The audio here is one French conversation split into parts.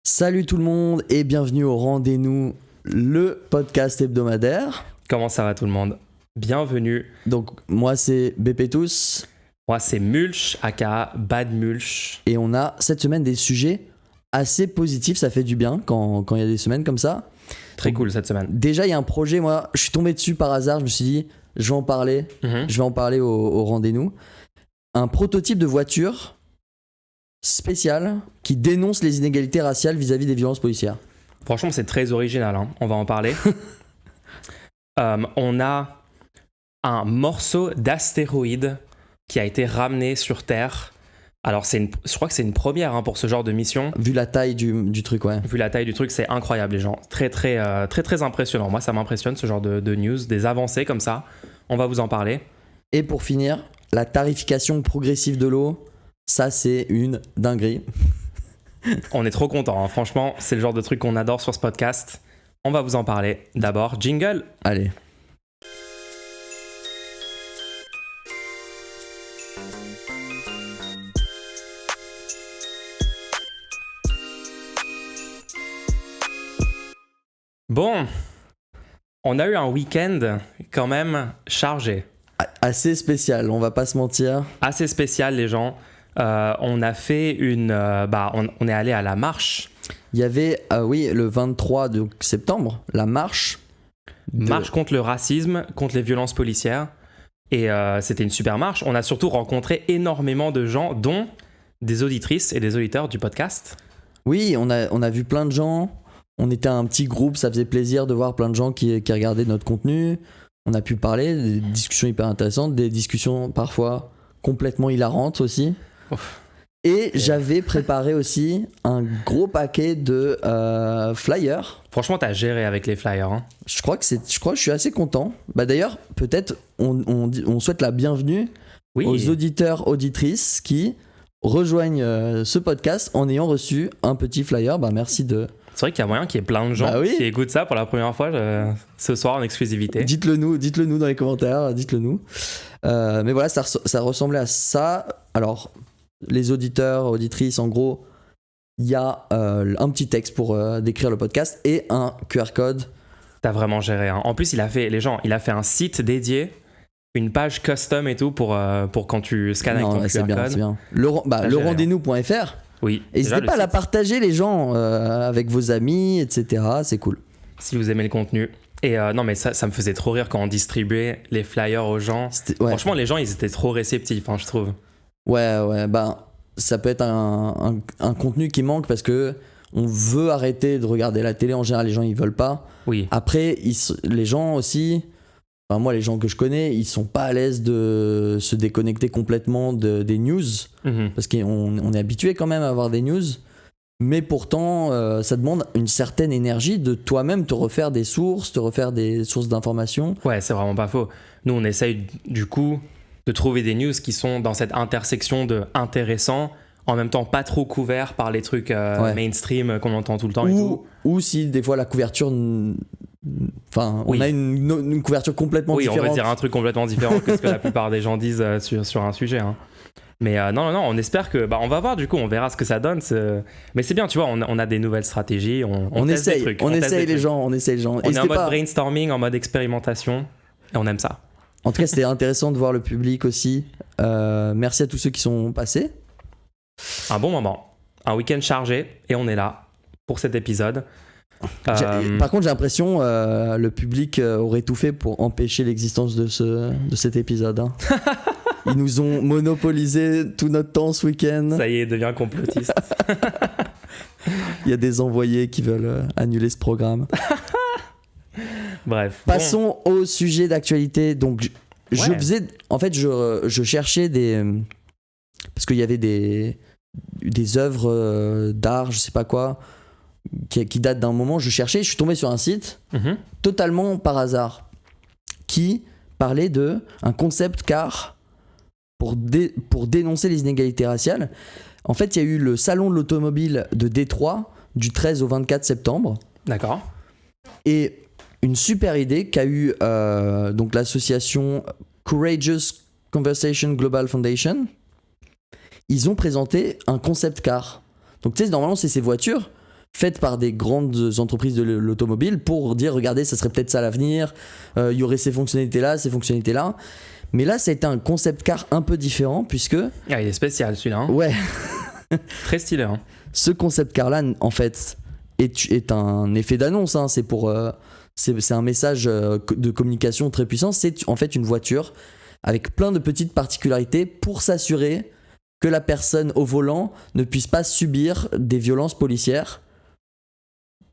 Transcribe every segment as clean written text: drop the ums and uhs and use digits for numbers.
Salut tout le monde et bienvenue au Rendez-nous, le podcast hebdomadaire. Comment ça va tout le monde? Bienvenue. Donc moi c'est Bépétous. Moi c'est Mulch, aka Bad Mulch. Et on a cette semaine des sujets assez positifs, ça fait du bien quand il y a des semaines comme ça. Très cool cette semaine. Déjà il y a un projet, moi je suis tombé dessus par hasard, je me suis dit je vais en parler, je vais en parler au Rendez-nous. Un prototype de voiture spécial qui dénonce les inégalités raciales vis-à-vis des violences policières. Franchement c'est très original, hein. On va en parler. On a un morceau d'astéroïde qui a été ramené sur Terre. Alors je crois que c'est une première pour ce genre de mission. Vu la taille du truc, ouais. Vu la taille du truc, c'est incroyable les gens. Très impressionnant. Moi ça m'impressionne ce genre de news, des avancées comme ça. On va vous en parler. Et pour finir, la tarification progressive de l'eau, ça c'est une dinguerie. On est trop contents, hein. Franchement, c'est le genre de truc qu'on adore sur ce podcast. On va vous en parler. D'abord, jingle. Allez. Bon, on a eu un week-end quand même chargé. Assez spécial, on va pas se mentir. Assez spécial les gens. On a fait on est allé à la marche. Il y avait, le 23 septembre, la marche. Marche contre le racisme, contre les violences policières. Et c'était une super marche. On a surtout rencontré énormément de gens, dont des auditrices et des auditeurs du podcast. Oui, on a vu plein de gens. On était un petit groupe, ça faisait plaisir de voir plein de gens qui regardaient notre contenu. On a pu parler, des discussions hyper intéressantes, des discussions parfois complètement hilarantes aussi. Ouf. Et j'avais préparé aussi un gros paquet de flyers. Franchement, t'as géré avec les flyers, hein. Je crois que je suis assez content. Bah d'ailleurs, peut-être on souhaite la bienvenue aux auditeurs, auditrices qui rejoignent ce podcast en ayant reçu un petit flyer. Bah merci de... C'est vrai qu'il y a moyen qu'il y ait plein de gens qui écoutent ça pour la première fois ce soir en exclusivité. Dites-le nous dans les commentaires, dites-le nous. Mais voilà, ça ressemblait à ça. Alors, les auditeurs, auditrices, en gros, il y a un petit texte pour décrire le podcast et un QR code. T'as vraiment géré, hein. En plus, il a fait un site dédié, une page custom et tout pour quand tu scannes avec ton QR code. C'est bien. Le rendez-nous.fr. Oui. N'hésitez pas à la partager, les gens, avec vos amis, etc. C'est cool. Si vous aimez le contenu. Et non, mais ça me faisait trop rire quand on distribuait les flyers aux gens. Ouais. Franchement, les gens, ils étaient trop réceptifs, je trouve. Ouais, ça peut être un contenu qui manque parce que on veut arrêter de regarder la télé. En général, les gens, ils veulent pas. Oui. Après, les gens aussi... moi, les gens que je connais, ils sont pas à l'aise de se déconnecter complètement des news, parce qu'on est habitué quand même à avoir des news, mais pourtant, ça demande une certaine énergie de toi-même te refaire des sources d'informations. Ouais, c'est vraiment pas faux. Nous, on essaye du coup de trouver des news qui sont dans cette intersection de intéressant, en même temps pas trop couvert par les trucs mainstream qu'on entend tout le temps et tout. Ou si des fois la couverture... on a une couverture complètement différente. Oui, on va dire un truc complètement différent que ce que la plupart des gens disent sur un sujet, hein. Mais non, on espère que... on va voir du coup, on verra ce que ça donne. Mais c'est bien, tu vois, on a des nouvelles stratégies, on teste des trucs. On essaye les gens. On est en mode brainstorming, en mode expérimentation, et on aime ça. En tout cas, c'était intéressant de voir le public aussi. Merci à tous ceux qui sont passés. Un bon moment, un week-end chargé, et on est là pour cet épisode. Par contre, j'ai l'impression le public aurait tout fait pour empêcher l'existence de cet épisode, hein. Ils nous ont monopolisé tout notre temps ce week-end. Ça y est, devient complotiste. Il y a des envoyés qui veulent annuler ce programme. Bref. Passons au sujet d'actualité. Donc, je cherchais parce qu'il y avait des œuvres d'art, je sais pas quoi, qui datent d'un moment. Je cherchais, je suis tombé sur un site totalement par hasard qui parlait de un concept car pour dénoncer les inégalités raciales. En fait, il y a eu le salon de l'automobile de Détroit du 13 au 24 septembre. D'accord. Et une super idée qu'a eu donc l'association Courageous Conversation Global Foundation. Ils ont présenté un concept car. Donc tu sais, normalement c'est ces voitures faites par des grandes entreprises de l'automobile pour dire regardez, ça serait peut-être ça l'avenir, il y aurait ces fonctionnalités-là, ces fonctionnalités-là. Mais là, ça a été un concept car un peu différent puisque... Ah, il est spécial celui-là. Hein. Ouais. Très stylé. Hein. Ce concept car-là, en fait, est un effet d'annonce. Hein. C'est un message de communication très puissant. C'est en fait une voiture avec plein de petites particularités pour s'assurer que la personne au volant ne puisse pas subir des violences policières.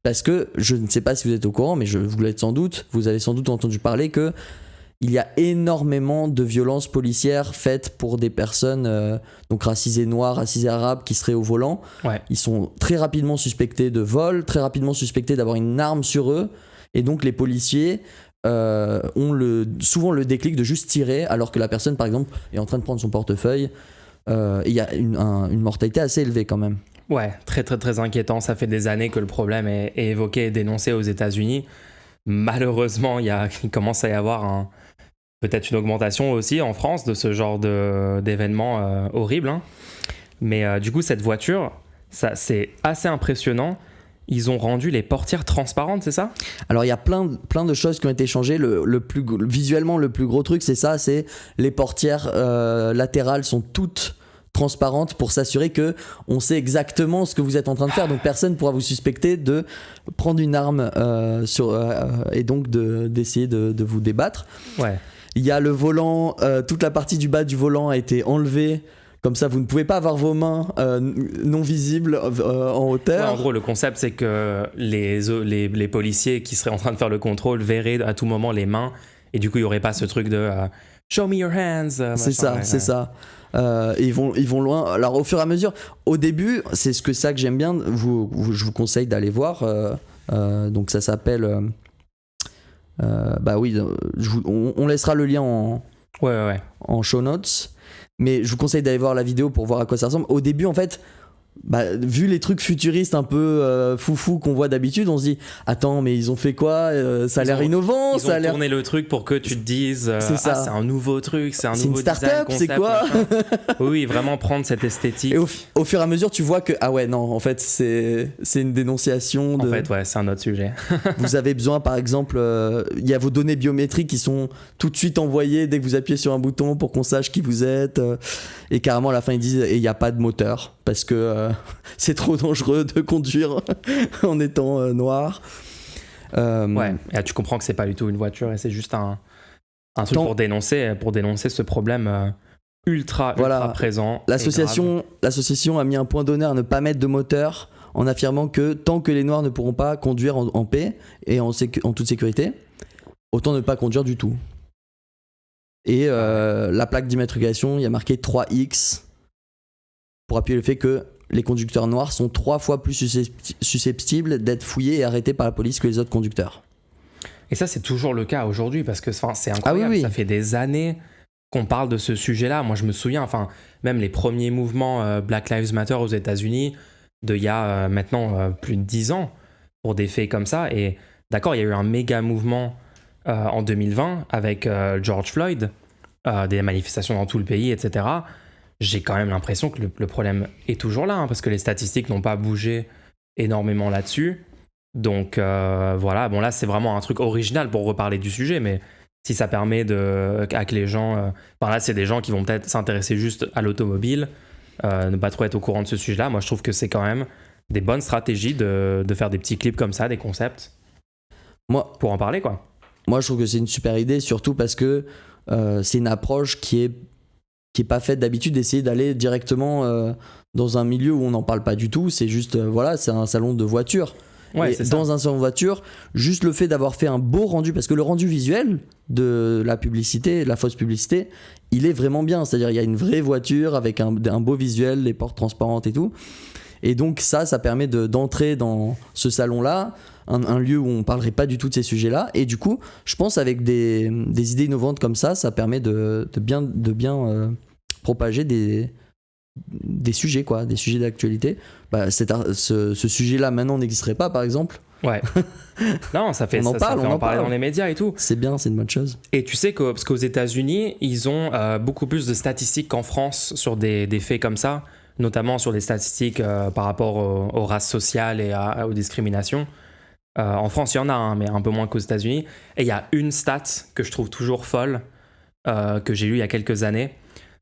Parce que, je ne sais pas si vous êtes au courant, mais vous l'êtes sans doute, vous avez sans doute entendu parler que il y a énormément de violences policières faites pour des personnes donc racisées noires, racisées arabes qui seraient au volant. Ouais. Ils sont très rapidement suspectés de vol, très rapidement suspectés d'avoir une arme sur eux. Et donc les policiers ont souvent le déclic de juste tirer alors que la personne, par exemple, est en train de prendre son portefeuille. Il y a une mortalité assez élevée quand même. Ouais, très très très inquiétant. Ça fait des années que le problème est évoqué et dénoncé aux États-Unis. Malheureusement, il commence à y avoir peut-être une augmentation aussi en France de ce genre d'événements horribles. Hein. Mais du coup, cette voiture, c'est assez impressionnant. Ils ont rendu les portières transparentes, c'est ça ? Alors, il y a plein de choses qui ont été changées. Visuellement, le plus gros truc, c'est les portières latérales sont toutes transparentes pour s'assurer que on sait exactement ce que vous êtes en train de faire. Donc, personne ne pourra vous suspecter de prendre une arme et donc d'essayer de vous débattre. Ouais. Il y a le volant, toute la partie du bas du volant a été enlevée. Comme ça, vous ne pouvez pas avoir vos mains non visibles en hauteur. Ouais, en gros, le concept, c'est que les policiers qui seraient en train de faire le contrôle verraient à tout moment les mains. Et du coup, il n'y aurait pas ce truc de show me your hands. C'est ça. Ils vont loin. Alors, au fur et à mesure, au début, c'est ça que j'aime bien. Je vous conseille d'aller voir. Donc, ça s'appelle... bah oui, on laissera le lien en show notes. Mais je vous conseille d'aller voir la vidéo pour voir à quoi ça ressemble. Au début, en fait, vu les trucs futuristes un peu foufou qu'on voit d'habitude, on se dit attends, mais ils ont fait quoi ? Ça a l'air innovant. Ils ont tourné le truc pour que tu te dises c'est un nouveau truc, c'est un nouveau design, start-up, concept, c'est quoi ? Oui, vraiment prendre cette esthétique. Et au fur et à mesure, tu vois que ah ouais, non, en fait, c'est une dénonciation. En fait, ouais, c'est un autre sujet. Vous avez besoin, par exemple, il y a vos données biométriques qui sont tout de suite envoyées dès que vous appuyez sur un bouton pour qu'on sache qui vous êtes. Et carrément, à la fin, ils disent et il n'y a pas de moteur parce que c'est trop dangereux de conduire en étant noir. Ouais, et là, tu comprends que c'est pas du tout une voiture et c'est juste un truc pour dénoncer ce problème ultra présent. L'association a mis un point d'honneur à ne pas mettre de moteur en affirmant que tant que les noirs ne pourront pas conduire en paix et en toute sécurité, autant ne pas conduire du tout. Et la plaque d'immatriculation, il y a marqué 3X pour appuyer le fait que les conducteurs noirs sont 3 fois plus susceptibles d'être fouillés et arrêtés par la police que les autres conducteurs. Et ça, c'est toujours le cas aujourd'hui parce que c'est incroyable. Oui. Ça fait des années qu'on parle de ce sujet-là. Moi, je me souviens, même les premiers mouvements Black Lives Matter aux États-Unis, il y a maintenant plus de 10 ans, pour des faits comme ça. Et d'accord, il y a eu un méga mouvement en 2020 avec George Floyd, des manifestations dans tout le pays, etc. J'ai quand même l'impression que le problème est toujours là, parce que les statistiques n'ont pas bougé énormément là-dessus. Donc voilà, bon là c'est vraiment un truc original pour reparler du sujet, mais si ça permet que les gens... là c'est des gens qui vont peut-être s'intéresser juste à l'automobile, ne pas trop être au courant de ce sujet-là. Moi je trouve que c'est quand même des bonnes stratégies de faire des petits clips comme ça, des concepts, pour en parler quoi. Moi je trouve que c'est une super idée, surtout parce que c'est une approche qui est pas faite d'habitude, d'essayer d'aller directement dans un milieu où on n'en parle pas du tout. C'est juste, c'est un salon de voiture. Ouais, et dans un salon de voiture, juste le fait d'avoir fait un beau rendu, parce que le rendu visuel de la publicité, la fausse publicité, il est vraiment bien. C'est-à-dire, il y a une vraie voiture avec un beau visuel, les portes transparentes et tout. Et donc ça permet d'entrer dans ce salon-là, un lieu où on parlerait pas du tout de ces sujets-là. Et du coup, je pense avec des idées innovantes comme ça permet de bien propager des sujets, quoi, des sujets d'actualité. Ce sujet-là maintenant n'existerait pas, par exemple. Ouais. Non, ça fait on en parle dans les médias et tout. C'est bien, c'est une bonne chose. Et tu sais parce qu'aux États-Unis, ils ont beaucoup plus de statistiques qu'en France sur des faits comme ça. notamment sur les statistiques par rapport aux races sociales et aux discriminations. En France, il y en a, hein, mais un peu moins qu'aux États-Unis. Et il y a une stat que je trouve toujours folle, que j'ai lue il y a quelques années.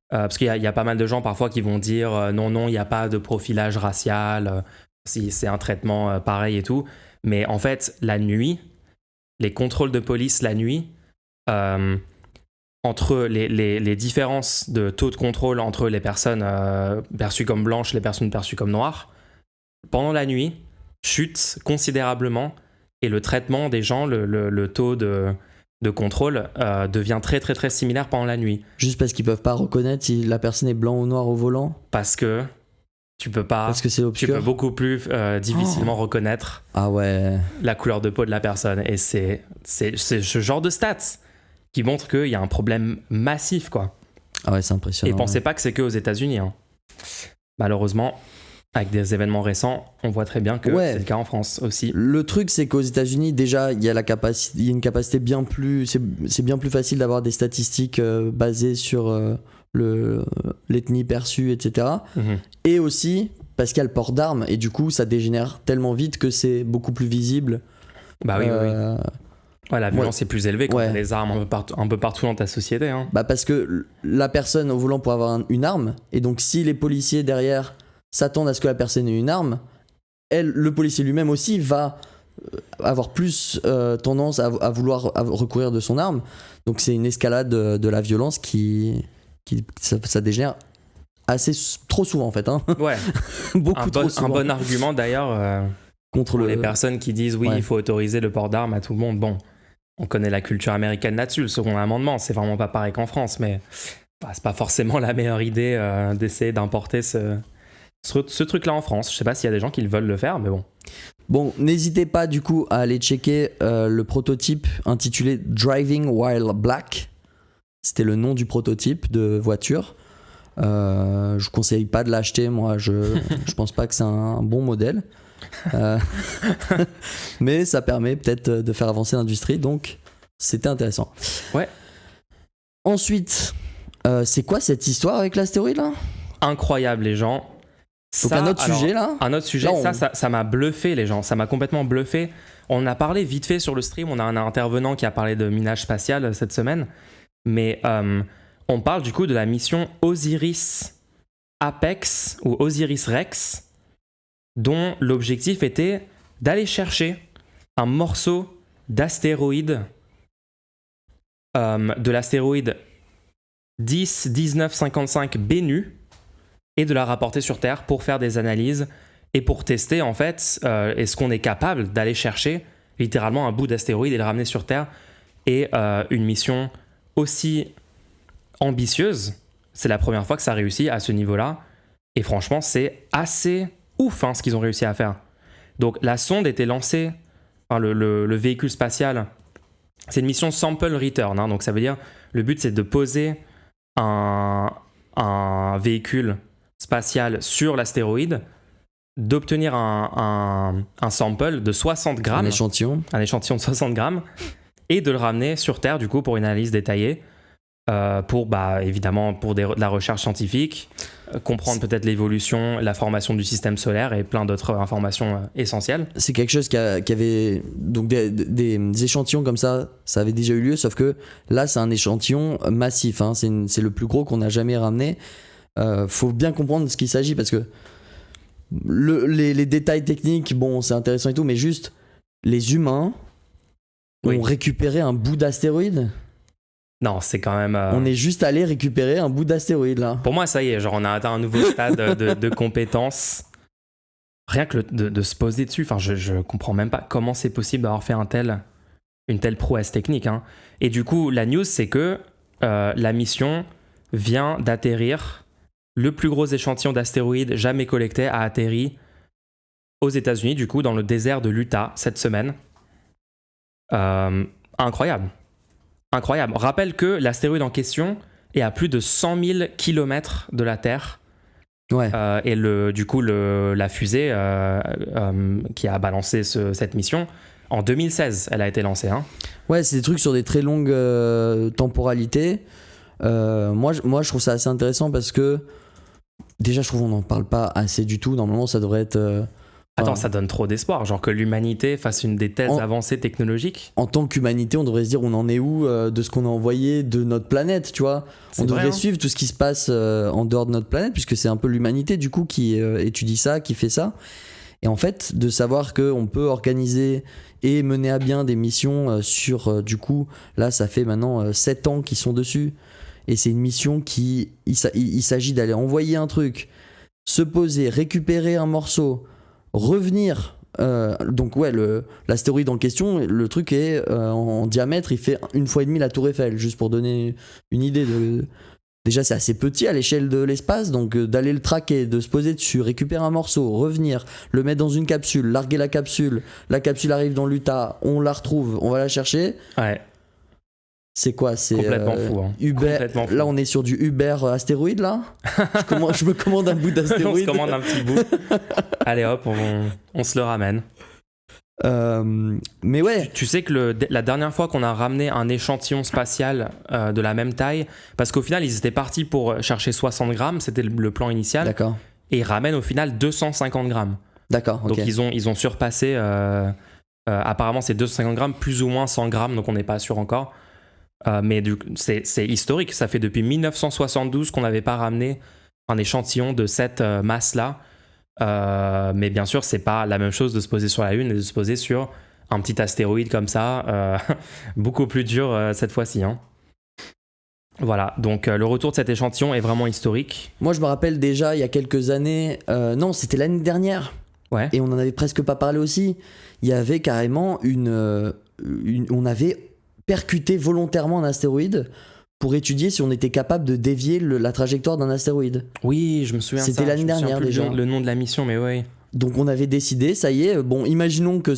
Parce qu'il y a pas mal de gens parfois qui vont dire non, il n'y a pas de profilage racial, si c'est un traitement pareil et tout. Mais en fait, la nuit, les contrôles de police la nuit, entre les différences de taux de contrôle entre les personnes perçues comme blanches et les personnes perçues comme noires, pendant la nuit, chute considérablement et le traitement des gens, le taux de contrôle devient très très très similaire pendant la nuit. Juste parce qu'ils peuvent pas reconnaître si la personne est blanc ou noir au volant. Parce que tu peux pas. Parce que c'est obscur. Tu peux beaucoup plus difficilement reconnaître la couleur de peau de la personne. Et c'est ce genre de stats qui montre qu'il y a un problème massif, quoi. Ah ouais, c'est impressionnant. Et pensez pas que c'est que aux États-Unis, hein. Malheureusement, avec des événements récents, on voit très bien que c'est le cas en France aussi. Le truc, c'est qu'aux États-Unis, déjà, il y a une capacité bien plus. C'est bien plus facile d'avoir des statistiques basées sur l'ethnie perçue, etc. Mm-hmm. Et aussi parce qu'il y a le port d'armes, et du coup, ça dégénère tellement vite que c'est beaucoup plus visible. Bah oui, oui. Ouais, la violence est plus élevée quand t'as les armes un peu partout dans ta société. Hein. Bah parce que la personne au volant pourrait avoir une arme, et donc si les policiers derrière s'attendent à ce que la personne ait une arme, le policier lui-même aussi va avoir plus tendance à vouloir recourir de son arme. Donc c'est une escalade de la violence qui ça dégénère trop souvent en fait. Hein. Ouais. Beaucoup trop souvent. Un bon argument d'ailleurs contre les personnes qui disent il faut autoriser le port d'armes à tout le monde. Bon, on connaît la culture américaine là-dessus, le second amendement, c'est vraiment pas pareil qu'en France, mais c'est pas forcément la meilleure idée d'essayer d'importer ce truc-là en France. Je sais pas s'il y a des gens qui veulent le faire, mais bon. Bon, n'hésitez pas du coup à aller checker le prototype intitulé Driving While Black. C'était le nom du prototype de voiture. Je vous conseille pas de l'acheter, moi je pense pas que c'est un bon modèle. Mais ça permet peut-être de faire avancer l'industrie, donc c'était intéressant. Ouais. Ensuite, c'est quoi cette histoire avec l'astéroïde là ? Incroyable les gens. Donc un autre sujet là. Un autre sujet, là, ça m'a bluffé les gens, ça m'a complètement bluffé. On a parlé vite fait sur le stream, on a un intervenant qui a parlé de minage spatial cette semaine, mais on parle du coup de la mission Osiris Apex ou Osiris Rex, dont l'objectif était d'aller chercher un morceau d'astéroïde, de l'astéroïde 10-1955 Bennu, et de la rapporter sur Terre pour faire des analyses et pour tester en fait est-ce qu'on est capable d'aller chercher littéralement un bout d'astéroïde et le ramener sur Terre. Et une mission aussi ambitieuse, c'est la première fois que ça réussit à ce niveau-là, et franchement c'est assez ouf ce qu'ils ont réussi à faire. Donc la sonde était lancée, le véhicule spatial, c'est une mission sample return, donc ça veut dire le but c'est de poser un véhicule spatial sur l'astéroïde, d'obtenir un sample de 60 grammes, un échantillon de 60 grammes, et de le ramener sur Terre du coup pour une analyse détaillée, pour évidemment pour de la recherche scientifique, comprendre peut-être l'évolution, la formation du système solaire et plein d'autres informations essentielles. C'est quelque chose qui avait donc des échantillons comme ça avait déjà eu lieu, sauf que là c'est un échantillon massif, hein. C'est le plus gros qu'on a jamais ramené. Faut bien comprendre de ce qu'il s'agit, parce que les détails techniques, bon, c'est intéressant et tout, mais juste les humains ont récupéré un bout d'astéroïde. Non, c'est quand même. On est juste allé récupérer un bout d'astéroïde là. Pour moi, ça y est, genre on a atteint un nouveau stade de compétences. Rien que de se poser dessus, enfin, je comprends même pas comment c'est possible d'avoir fait une telle prouesse technique. Hein. Et du coup, la news, c'est que la mission vient d'atterrir. Le plus gros échantillon d'astéroïdes jamais collecté a atterri aux États-Unis, du coup, dans le désert de l'Utah cette semaine. Incroyable. Rappelle que l'astéroïde en question est à plus de 100 000 km de la Terre. Ouais. Et la fusée qui a balancé cette mission, en 2016, elle a été lancée. Hein. Ouais, c'est des trucs sur des très longues temporalités. Moi, je trouve ça assez intéressant parce que déjà, je trouve qu'on n'en parle pas assez du tout. Normalement, ça devrait être... Attends, ça donne trop d'espoir, genre que l'humanité fasse une des thèses avancées technologiques. En tant qu'humanité, on devrait se dire on en est où de ce qu'on a envoyé de notre planète, tu vois. On devrait suivre tout ce qui se passe en dehors de notre planète, puisque c'est un peu l'humanité du coup qui étudie ça, qui fait ça. Et en fait, de savoir qu'on peut organiser et mener à bien des missions sur, du coup, là ça fait maintenant 7 ans qu'ils sont dessus. Et c'est une mission qui, il s'agit d'aller envoyer un truc, se poser, récupérer un morceau, revenir. Donc ouais, l'astéroïde en question, le truc est en diamètre, il fait 1,5 fois la Tour Eiffel, juste pour donner une idée de... Déjà c'est assez petit à l'échelle de l'espace, donc d'aller le traquer, de se poser dessus, récupérer un morceau, revenir, le mettre dans une capsule, larguer la capsule arrive dans l'Utah, on la retrouve, on va la chercher. Ouais. C'est quoi? C'est complètement fou. Hein. Uber. Complètement fou. Là, on est sur du Uber astéroïde, là. Je me commande un bout d'astéroïde. On se commande un petit bout. Allez hop, on se le ramène. Mais ouais. Tu sais que la dernière fois qu'on a ramené un échantillon spatial de la même taille, parce qu'au final, ils étaient partis pour chercher 60 grammes, c'était le plan initial. D'accord. Et ils ramènent au final 250 grammes. D'accord, ok. Donc ils ont surpassé, apparemment c'est 250 grammes, plus ou moins 100 grammes, donc on n'est pas sûr encore. Mais c'est historique, ça fait depuis 1972 qu'on n'avait pas ramené un échantillon de cette masse-là. Mais bien sûr, c'est pas la même chose de se poser sur la Lune et de se poser sur un petit astéroïde comme ça, beaucoup plus dur cette fois-ci. Hein. Voilà, donc le retour de cet échantillon est vraiment historique. Moi, je me rappelle déjà, il y a quelques années, non, c'était l'année dernière, ouais. Et on n'en avait presque pas parlé aussi, il y avait carrément on avait percuté volontairement un astéroïde pour étudier si on était capable de dévier la trajectoire d'un astéroïde. Oui, je me souviens de ça. C'était l'année dernière déjà. Le nom de la mission, mais oui. Donc on avait décidé, ça y est, bon, imaginons que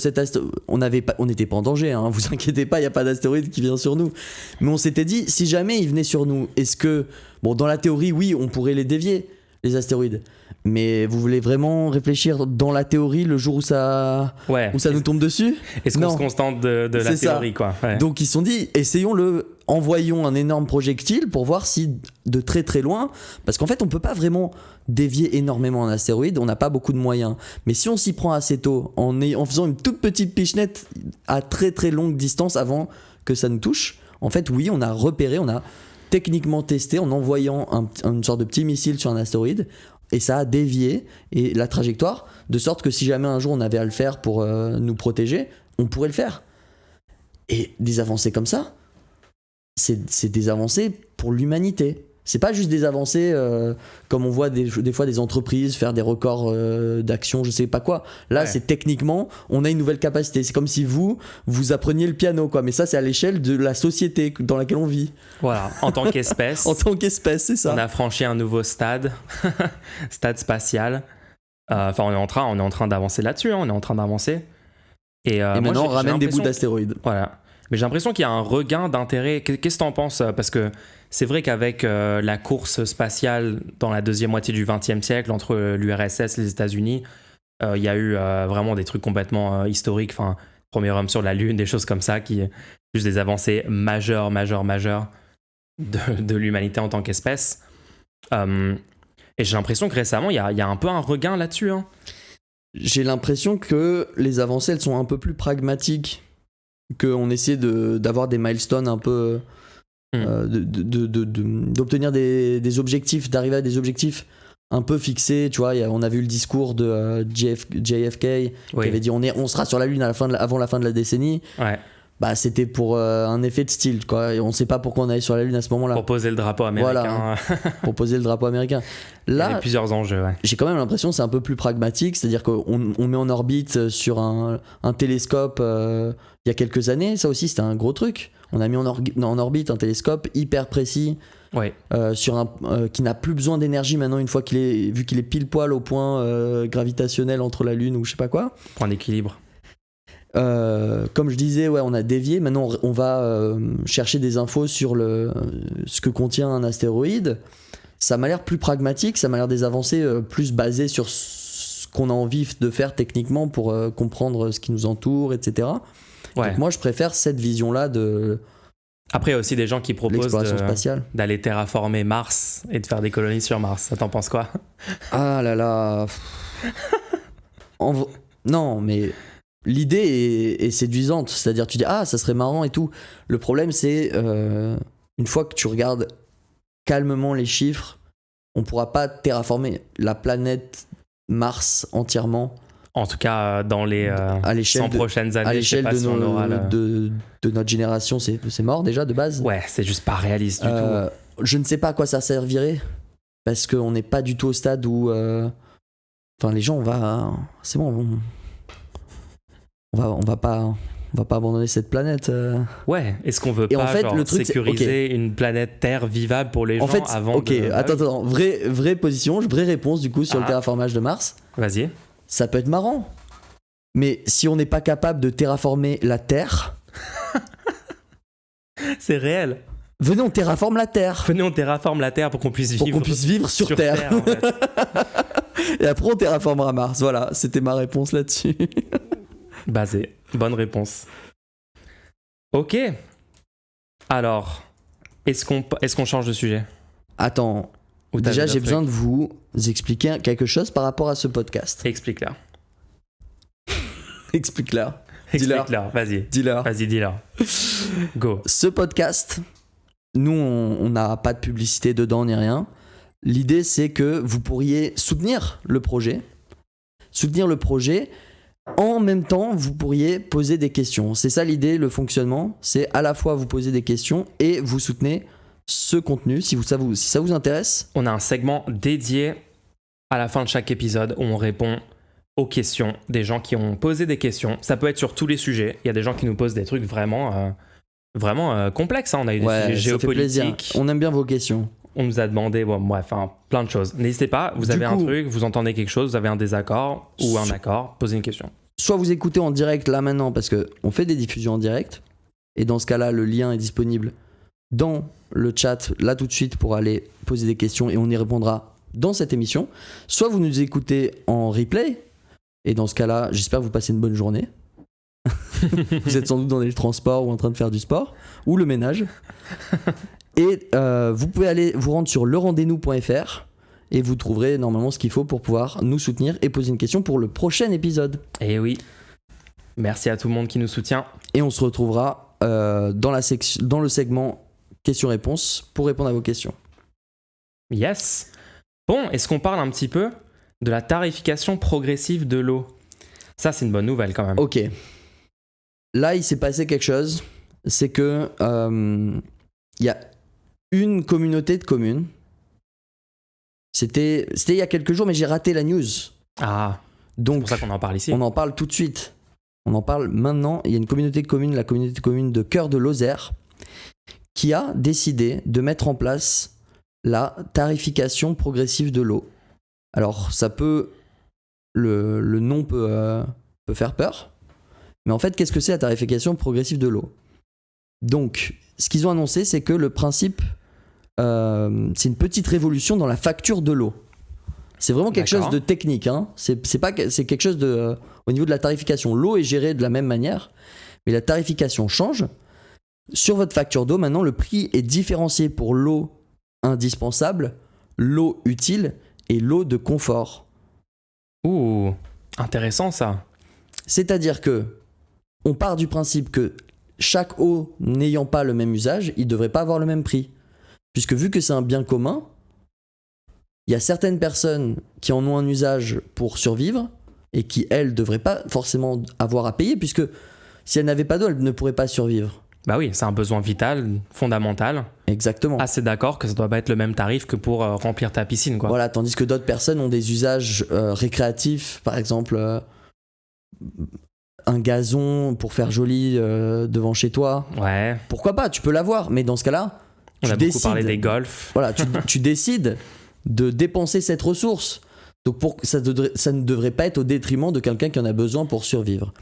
on n'était pas en danger, hein, vous inquiétez pas, il n'y a pas d'astéroïde qui vient sur nous. Mais on s'était dit, si jamais il venait sur nous, est-ce que, bon, dans la théorie, oui, on pourrait les dévier, les astéroïdes. Mais vous voulez vraiment réfléchir dans la théorie le jour où ça nous tombe dessus? Est-ce qu'on se contente de la théorie, quoi? Ouais. Donc ils se sont dit, essayons-le, envoyons un énorme projectile pour voir si de très très loin, parce qu'en fait on peut pas vraiment dévier énormément un astéroïde, on n'a pas beaucoup de moyens. Mais si on s'y prend assez tôt, en faisant une toute petite pichenette à très très longue distance avant que ça nous touche, en fait oui, on a repéré, on a techniquement testé en envoyant une sorte de petit missile sur un astéroïde. Et ça a dévié et la trajectoire, de sorte que si jamais un jour on avait à le faire pour nous protéger, on pourrait le faire. Et des avancées comme ça, c'est des avancées pour l'humanité. C'est pas juste des avancées comme on voit des fois des entreprises faire des records d'action, je sais pas quoi. Là, c'est techniquement, on a une nouvelle capacité. C'est comme si vous appreniez le piano, quoi. Mais ça, c'est à l'échelle de la société dans laquelle on vit. Voilà, en tant qu'espèce. En tant qu'espèce, c'est ça. On a franchi un nouveau stade, stade spatial. Enfin, on est en train d'avancer là-dessus, hein, on est en train d'avancer. Et maintenant, on ramène des bouts d'astéroïdes. Voilà. Mais j'ai l'impression qu'il y a un regain d'intérêt. Qu'est-ce que t'en penses? Parce que c'est vrai qu'avec la course spatiale dans la deuxième moitié du XXe siècle entre l'URSS et les États-Unis, il y a eu vraiment des trucs complètement historiques. Enfin, premier homme sur la Lune, des choses comme ça, qui juste des avancées majeures de l'humanité en tant qu'espèce. Et j'ai l'impression que récemment, il y a un peu un regain là-dessus. Hein. J'ai l'impression que les avancées, elles sont un peu plus pragmatiques, qu'on essaie d'avoir des milestones un peu... d'obtenir des objectifs, d'arriver à des objectifs un peu fixés, tu vois. On a vu le discours de JFK qui avait dit on sera sur la Lune avant la fin de la décennie. Ouais. Bah, c'était pour un effet de style, quoi. Et on sait pas pourquoi on allait sur la Lune à ce moment-là. Pour poser le drapeau américain. Voilà, pour poser le drapeau américain. Là, il y a plusieurs enjeux. Ouais. J'ai quand même l'impression que c'est un peu plus pragmatique, c'est-à-dire qu'on met en orbite sur un télescope il y a quelques années. Ça aussi, c'était un gros truc. On a mis en orbite un télescope hyper précis. Ouais. Sur qui n'a plus besoin d'énergie maintenant vu qu'il est pile poil au point gravitationnel entre la Lune ou je sais pas quoi. Point d'équilibre. Comme je disais, on a dévié. Maintenant, on va chercher des infos sur ce que contient un astéroïde. Ça m'a l'air plus pragmatique, ça m'a l'air des avancées plus basées sur ce qu'on a envie de faire techniquement pour comprendre ce qui nous entoure, etc. Ouais. Donc moi, je préfère cette vision-là Après, il y a aussi des gens qui proposent l'exploration spatiale. d'aller terraformer Mars et de faire des colonies sur Mars. Ça, t'en penses quoi? Ah là là. Non, mais l'idée est séduisante. C'est-à-dire, tu dis, ah, ça serait marrant et tout. Le problème, c'est, une fois que tu regardes calmement les chiffres, on pourra pas terraformer la planète Mars entièrement. En tout cas, dans les à l'échelle 100 prochaines années, à l'échelle je sais pas si on aura de notre génération, c'est mort déjà de base. Ouais, c'est juste pas réaliste du tout. Je ne sais pas à quoi ça servirait, parce qu'on n'est pas du tout au stade où... Enfin, les gens, c'est bon, on va pas abandonner cette planète. Ouais, est-ce qu'on veut pas en fait, genre, le truc, sécuriser une planète Terre vivable pour les gens avant de... Attends, vraie position, vraie réponse du coup sur le terraformage de Mars. Vas-y. Ça peut être marrant. Mais si on n'est pas capable de terraformer la Terre... C'est réel. Venez, on terraforme la Terre. Venez, on terraforme la Terre pour qu'on puisse vivre sur Terre. En fait. Et après, on terraformera Mars. Voilà, c'était ma réponse là-dessus. Basé. Bonne réponse. Ok. Alors, est-ce qu'on change de sujet? Attends. Déjà, j'ai besoin de vous expliquer quelque chose par rapport à ce podcast. Explique-leur. Explique-leur. Explique-leur, vas-y. Dis-leur. Vas-y, dis-leur. Go. Ce podcast, nous, on n'a pas de publicité dedans ni rien. L'idée, c'est que vous pourriez soutenir le projet. En même temps, vous pourriez poser des questions. C'est ça l'idée, le fonctionnement. C'est à la fois vous poser des questions et vous soutenez ce contenu, si ça vous intéresse. On a un segment dédié à la fin de chaque épisode où on répond aux questions des gens qui ont posé des questions. Ça peut être sur tous les sujets. Il y a des gens qui nous posent des trucs vraiment complexes. Hein. On a eu des sujets géopolitiques. On aime bien vos questions. On nous a demandé, plein de choses. N'hésitez pas, vous avez un truc, vous entendez quelque chose, vous avez un désaccord ou un accord, posez une question. Soit vous écoutez en direct là maintenant, parce qu'on fait des diffusions en direct, et dans ce cas-là, le lien est disponible dans le chat, là tout de suite, pour aller poser des questions, et on y répondra dans cette émission. Soit vous nous écoutez en replay, et dans ce cas-là, j'espère que vous passez une bonne journée. Vous êtes sans doute dans les transports ou en train de faire du sport, ou le ménage. Et vous pouvez aller vous rendre sur lerendez-nous.fr et vous trouverez normalement ce qu'il faut pour pouvoir nous soutenir et poser une question pour le prochain épisode. Oui, merci à tout le monde qui nous soutient. Et on se retrouvera dans le segment questions-réponses pour répondre à vos questions. Yes. Bon, est-ce qu'on parle un petit peu de la tarification progressive de l'eau? Ça, c'est une bonne nouvelle quand même. Ok. Là, il s'est passé quelque chose. C'est que il y a une communauté de communes. C'était il y a quelques jours, mais j'ai raté la news. Ah, donc c'est pour ça qu'on en parle ici. On en parle tout de suite. On en parle maintenant. Il y a une communauté de communes, la communauté de communes de Cœur de Lozère, qui a décidé de mettre en place la tarification progressive de l'eau. Alors, ça peut... Le nom peut faire peur. Mais en fait, qu'est-ce que c'est la tarification progressive de l'eau? Donc, ce qu'ils ont annoncé, c'est que le principe, c'est une petite révolution dans la facture de l'eau. C'est vraiment quelque chose de technique. Hein. C'est quelque chose de... au niveau de la tarification, l'eau est gérée de la même manière, mais la tarification change. Sur votre facture d'eau, maintenant, le prix est différencié pour l'eau indispensable, l'eau utile et l'eau de confort. Ouh, intéressant ça. C'est-à-dire que on part du principe que chaque eau n'ayant pas le même usage, il ne devrait pas avoir le même prix. Puisque vu que c'est un bien commun, il y a certaines personnes qui en ont un usage pour survivre et qui, elles, ne devraient pas forcément avoir à payer, puisque si elles n'avaient pas d'eau, elles ne pourraient pas survivre. Bah oui, c'est un besoin vital, fondamental. Exactement. Assez d'accord que ça ne doit pas être le même tarif que pour remplir ta piscine, quoi. Voilà, tandis que d'autres personnes ont des usages récréatifs, par exemple un gazon pour faire joli devant chez toi. Ouais. Pourquoi pas, tu peux l'avoir, mais dans ce cas-là, on a beaucoup parlé des golfs. Voilà, tu décides de dépenser cette ressource. Donc ça ne devrait pas être au détriment de quelqu'un qui en a besoin pour survivre.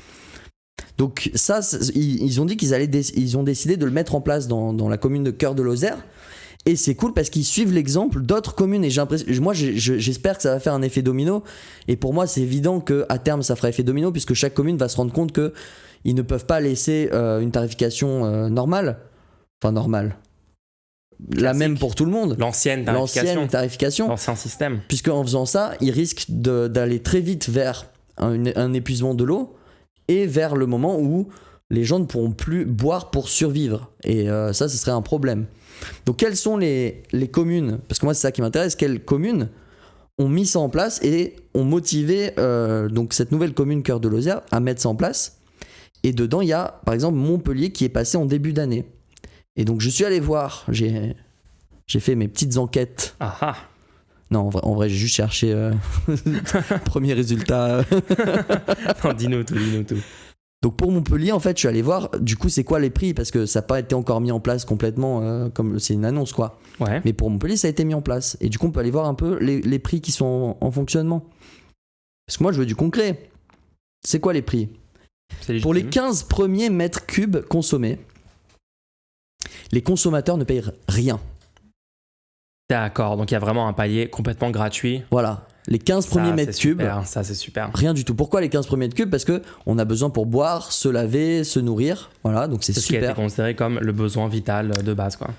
Donc ça, ils ont dit ils ont décidé de le mettre en place dans la commune de Cœur de Lozère. Et c'est cool parce qu'ils suivent l'exemple d'autres communes. Et j'espère que ça va faire un effet domino. Et pour moi, c'est évident qu'à terme, ça fera effet domino puisque chaque commune va se rendre compte qu'ils ne peuvent pas laisser une tarification normale. Enfin, normale. La Classique. même pour tout le monde. L'ancienne tarification. L'ancien système. Puisque en faisant ça, ils risquent d'aller très vite vers un épuisement de l'eau et vers le moment où les gens ne pourront plus boire pour survivre. Et ça, ce serait un problème. Donc, quelles sont les communes, parce que moi, c'est ça qui m'intéresse, quelles communes ont mis ça en place et ont motivé donc cette nouvelle commune Cœur de Lozère à mettre ça en place. Et dedans, il y a, par exemple, Montpellier qui est passé en début d'année. Et donc, je suis allé voir, j'ai fait mes petites enquêtes. Ah ah. Non, en vrai, j'ai juste cherché premier résultat. Non, dis-nous tout. Donc pour Montpellier, en fait, je suis allé voir, du coup, c'est quoi les prix, parce que ça n'a pas été encore mis en place complètement, comme c'est une annonce, quoi. Ouais. Mais pour Montpellier, ça a été mis en place. Et du coup, on peut aller voir un peu les prix qui sont en fonctionnement. Parce que moi, je veux du concret. C'est quoi les prix ? Pour les 15 premiers mètres cubes consommés, les consommateurs ne payent rien. D'accord, donc il y a vraiment un palier complètement gratuit. Voilà, les 15 premiers mètres cubes. Ça, c'est super. Rien du tout. Pourquoi les 15 premiers mètres cubes ? Parce qu'on a besoin pour boire, se laver, se nourrir. Voilà, donc c'est super. Ce qui a été considéré comme le besoin vital de base, quoi.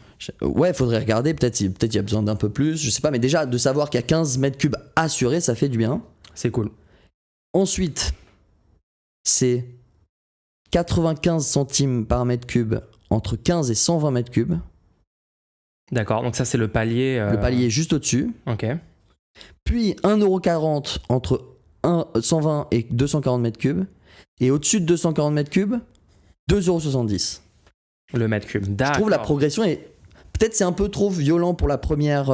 Ouais, faudrait regarder. Peut-être il y a besoin d'un peu plus. Je sais pas, mais déjà, de savoir qu'il y a 15 mètres cubes assurés, ça fait du bien. C'est cool. Ensuite, c'est 95 centimes par mètre cube entre 15 et 120 mètres cubes. D'accord, donc ça c'est le palier. Le palier juste au-dessus. Ok. Puis 1,40€ entre 120 et 240 mètres cubes. Et au-dessus de 240 mètres cubes, 2,70€. Le mètre cube. D'accord. Je trouve la progression est. Peut-être c'est un peu trop violent pour la première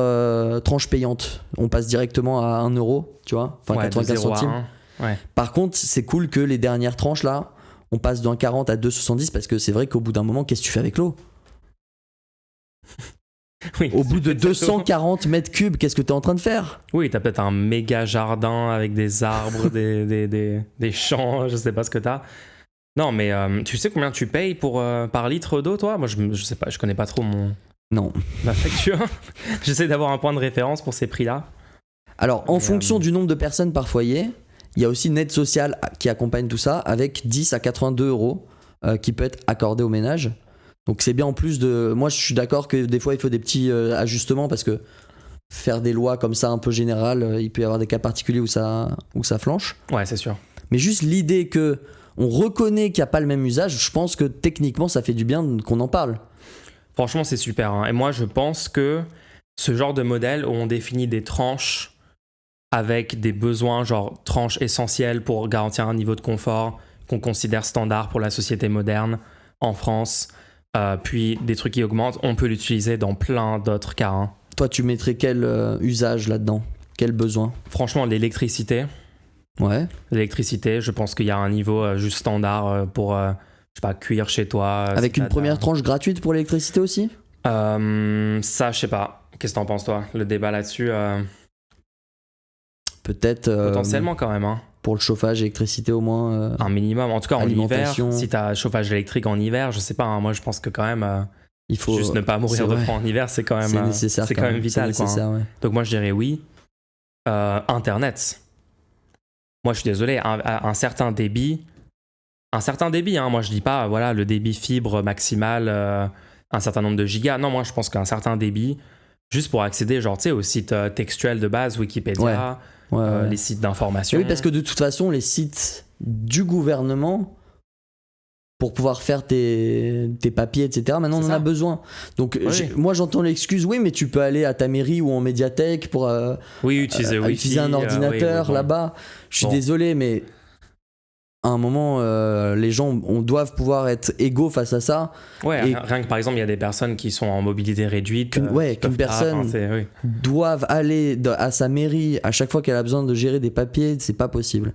tranche payante. On passe directement à 1€, tu vois. Enfin, ouais, 95 centimes. Ouais. Par contre, c'est cool que les dernières tranches là, on passe d'un 40 à 2,70 parce que c'est vrai qu'au bout d'un moment, qu'est-ce que tu fais avec l'eau ? Oui, au bout de 240 mètres cubes, qu'est-ce que tu es en train de faire ? Oui, t'as peut-être un méga jardin avec des arbres, des champs, je sais pas ce que t'as. Non, mais tu sais combien tu payes par litre d'eau, toi ? Moi, je sais pas, je connais pas trop ma facture. J'essaie d'avoir un point de référence pour ces prix-là. Alors, en fonction du nombre de personnes par foyer, il y a aussi une aide sociale qui accompagne tout ça avec 10 à 82€ qui peut être accordée au ménage. Donc c'est bien en plus de... Moi je suis d'accord que des fois il faut des petits ajustements parce que faire des lois comme ça un peu générales, il peut y avoir des cas particuliers où ça flanche. Ouais, c'est sûr. Mais juste l'idée que on reconnaît qu'il n'y a pas le même usage, je pense que techniquement ça fait du bien qu'on en parle. Franchement c'est super, hein. Et moi je pense que ce genre de modèle où on définit des tranches avec des besoins, genre tranches essentielles pour garantir un niveau de confort qu'on considère standard pour la société moderne en France... puis des trucs qui augmentent, on peut l'utiliser dans plein d'autres cas. Hein. Toi, tu mettrais quel usage là-dedans ? Quel besoin ? Franchement, l'électricité. Ouais. L'électricité, je pense qu'il y a un niveau juste standard pour, je sais pas, cuire chez toi. Avec une première tranche gratuite pour l'électricité aussi ? Ça, je sais pas. Qu'est-ce que t'en penses, toi ? Le débat là-dessus Peut-être... potentiellement quand même, hein. Pour le chauffage, électricité au moins. Un minimum. En tout cas, en hiver, si tu as chauffage électrique en hiver, je sais pas, hein, moi je pense que quand même, il faut juste ne pas mourir de froid en hiver, c'est quand même, c'est nécessaire, c'est quand même vital. C'est nécessaire, quoi, hein. Ouais. Donc moi je dirais oui. Internet. Moi je suis désolé, un certain débit, hein, moi je dis pas voilà, le débit fibre maximal, un certain nombre de gigas. Non, moi je pense qu'un certain débit, juste pour accéder genre, tu sais, au site textuel de base, Wikipédia. Ouais. Les sites d'information. Oui, parce que de toute façon, les sites du gouvernement, pour pouvoir faire tes papiers, etc., maintenant on en a besoin. Donc moi j'entends l'excuse, oui, mais tu peux aller à ta mairie ou en médiathèque pour utiliser un ordinateur là-bas. Je suis désolé, mais à un moment, les gens doivent pouvoir être égaux face à ça. Ouais, rien que par exemple, il y a des personnes qui sont en mobilité réduite. Qu'une personne doive aller à sa mairie à chaque fois qu'elle a besoin de gérer des papiers, c'est pas possible.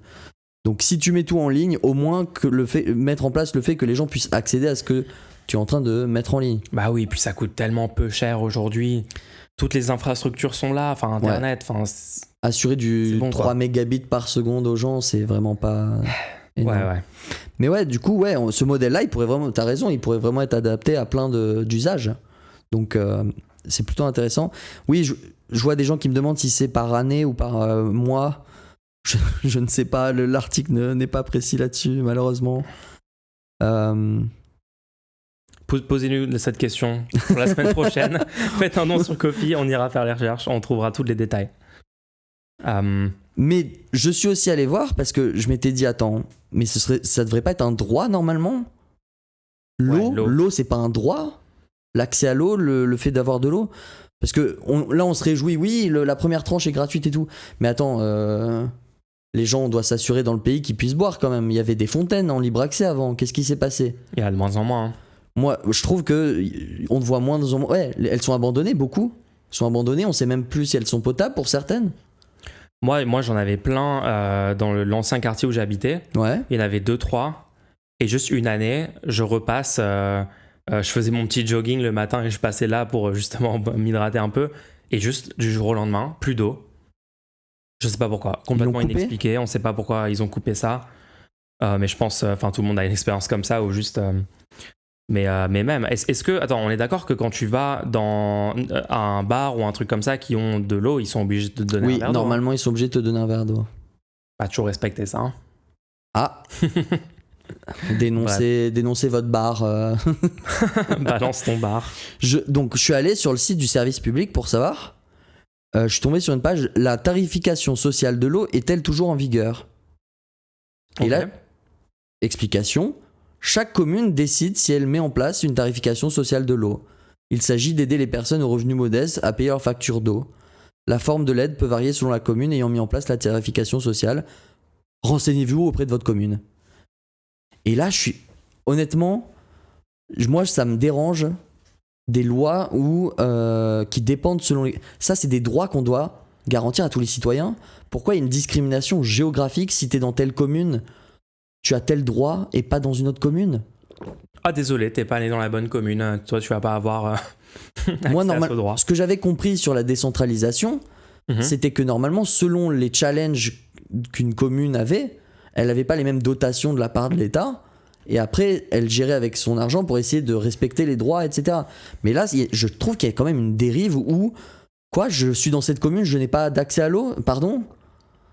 Donc si tu mets tout en ligne, au moins que mettre en place le fait que les gens puissent accéder à ce que tu es en train de mettre en ligne. Bah oui, puis ça coûte tellement peu cher aujourd'hui. Toutes les infrastructures sont là, enfin Internet. Assurer du 3 mégabits par seconde aux gens, c'est vraiment pas... Ouais. Mais ouais, du coup, ce modèle-là, il pourrait vraiment, t'as raison, il pourrait vraiment être adapté à plein d'usages. Donc, c'est plutôt intéressant. Oui, je vois des gens qui me demandent si c'est par année ou par mois. Je ne sais pas, l'article n'est pas précis là-dessus, malheureusement. Posez-nous cette question pour la semaine prochaine. Faites un nom sur Ko-fi, on ira faire les recherches, on trouvera tous les détails. Mais je suis aussi allé voir parce que je m'étais dit, attends, mais ça devrait pas être un droit normalement ? L'eau, c'est pas un droit ? L'accès à l'eau, le fait d'avoir de l'eau ? Parce que là, on se réjouit, oui, la première tranche est gratuite et tout. Mais attends, les gens, on doit s'assurer dans le pays qu'ils puissent boire quand même. Il y avait des fontaines en libre accès avant. Qu'est-ce qui s'est passé ? Il y a de moins en moins. Hein. Moi, je trouve qu'on voit moins en moins. Ouais, elles sont abandonnées, beaucoup. Elles sont abandonnées, on sait même plus si elles sont potables pour certaines. Moi j'en avais plein dans l'ancien quartier où j'habitais. Ouais. Il y en avait 2-3. Et juste une année, je repasse. Je faisais mon petit jogging le matin et je passais là pour justement m'hydrater un peu. Et juste du jour au lendemain, plus d'eau. Je sais pas pourquoi. Complètement inexpliqué. On sait pas pourquoi ils ont coupé ça. Mais je pense, tout le monde a une expérience comme ça ou juste. Mais même, est-ce que. Attends, on est d'accord que quand tu vas dans un bar ou un truc comme ça qui ont de l'eau, ils sont obligés de te donner un verre d'eau ? Oui, normalement, ils sont obligés de te donner un verre d'eau. Pas toujours respecter ça. Hein. Ah Dénoncez votre bar. Balance ton bar. Donc, je suis allé sur le site du service public pour savoir. Je suis tombé sur une page. La tarification sociale de l'eau est-elle toujours en vigueur ? Et là, explication. Chaque commune décide si elle met en place une tarification sociale de l'eau. Il s'agit d'aider les personnes aux revenus modestes à payer leurs factures d'eau. La forme de l'aide peut varier selon la commune ayant mis en place la tarification sociale. Renseignez-vous auprès de votre commune. Et là, honnêtement, moi, ça me dérange des lois qui dépendent selon les... Ça, c'est des droits qu'on doit garantir à tous les citoyens. Pourquoi il y a une discrimination géographique si t'es dans telle commune ? Tu as tel droit et pas dans une autre commune ? Ah désolé, t'es pas allé dans la bonne commune. Toi, tu vas pas avoir moi, ce que j'avais compris sur la décentralisation, c'était que normalement, selon les challenges qu'une commune avait, elle n'avait pas les mêmes dotations de la part de l'État. Et après, elle gérait avec son argent pour essayer de respecter les droits, etc. Mais là, je trouve qu'il y a quand même une dérive où, je suis dans cette commune, je n'ai pas d'accès à l'eau, pardon ?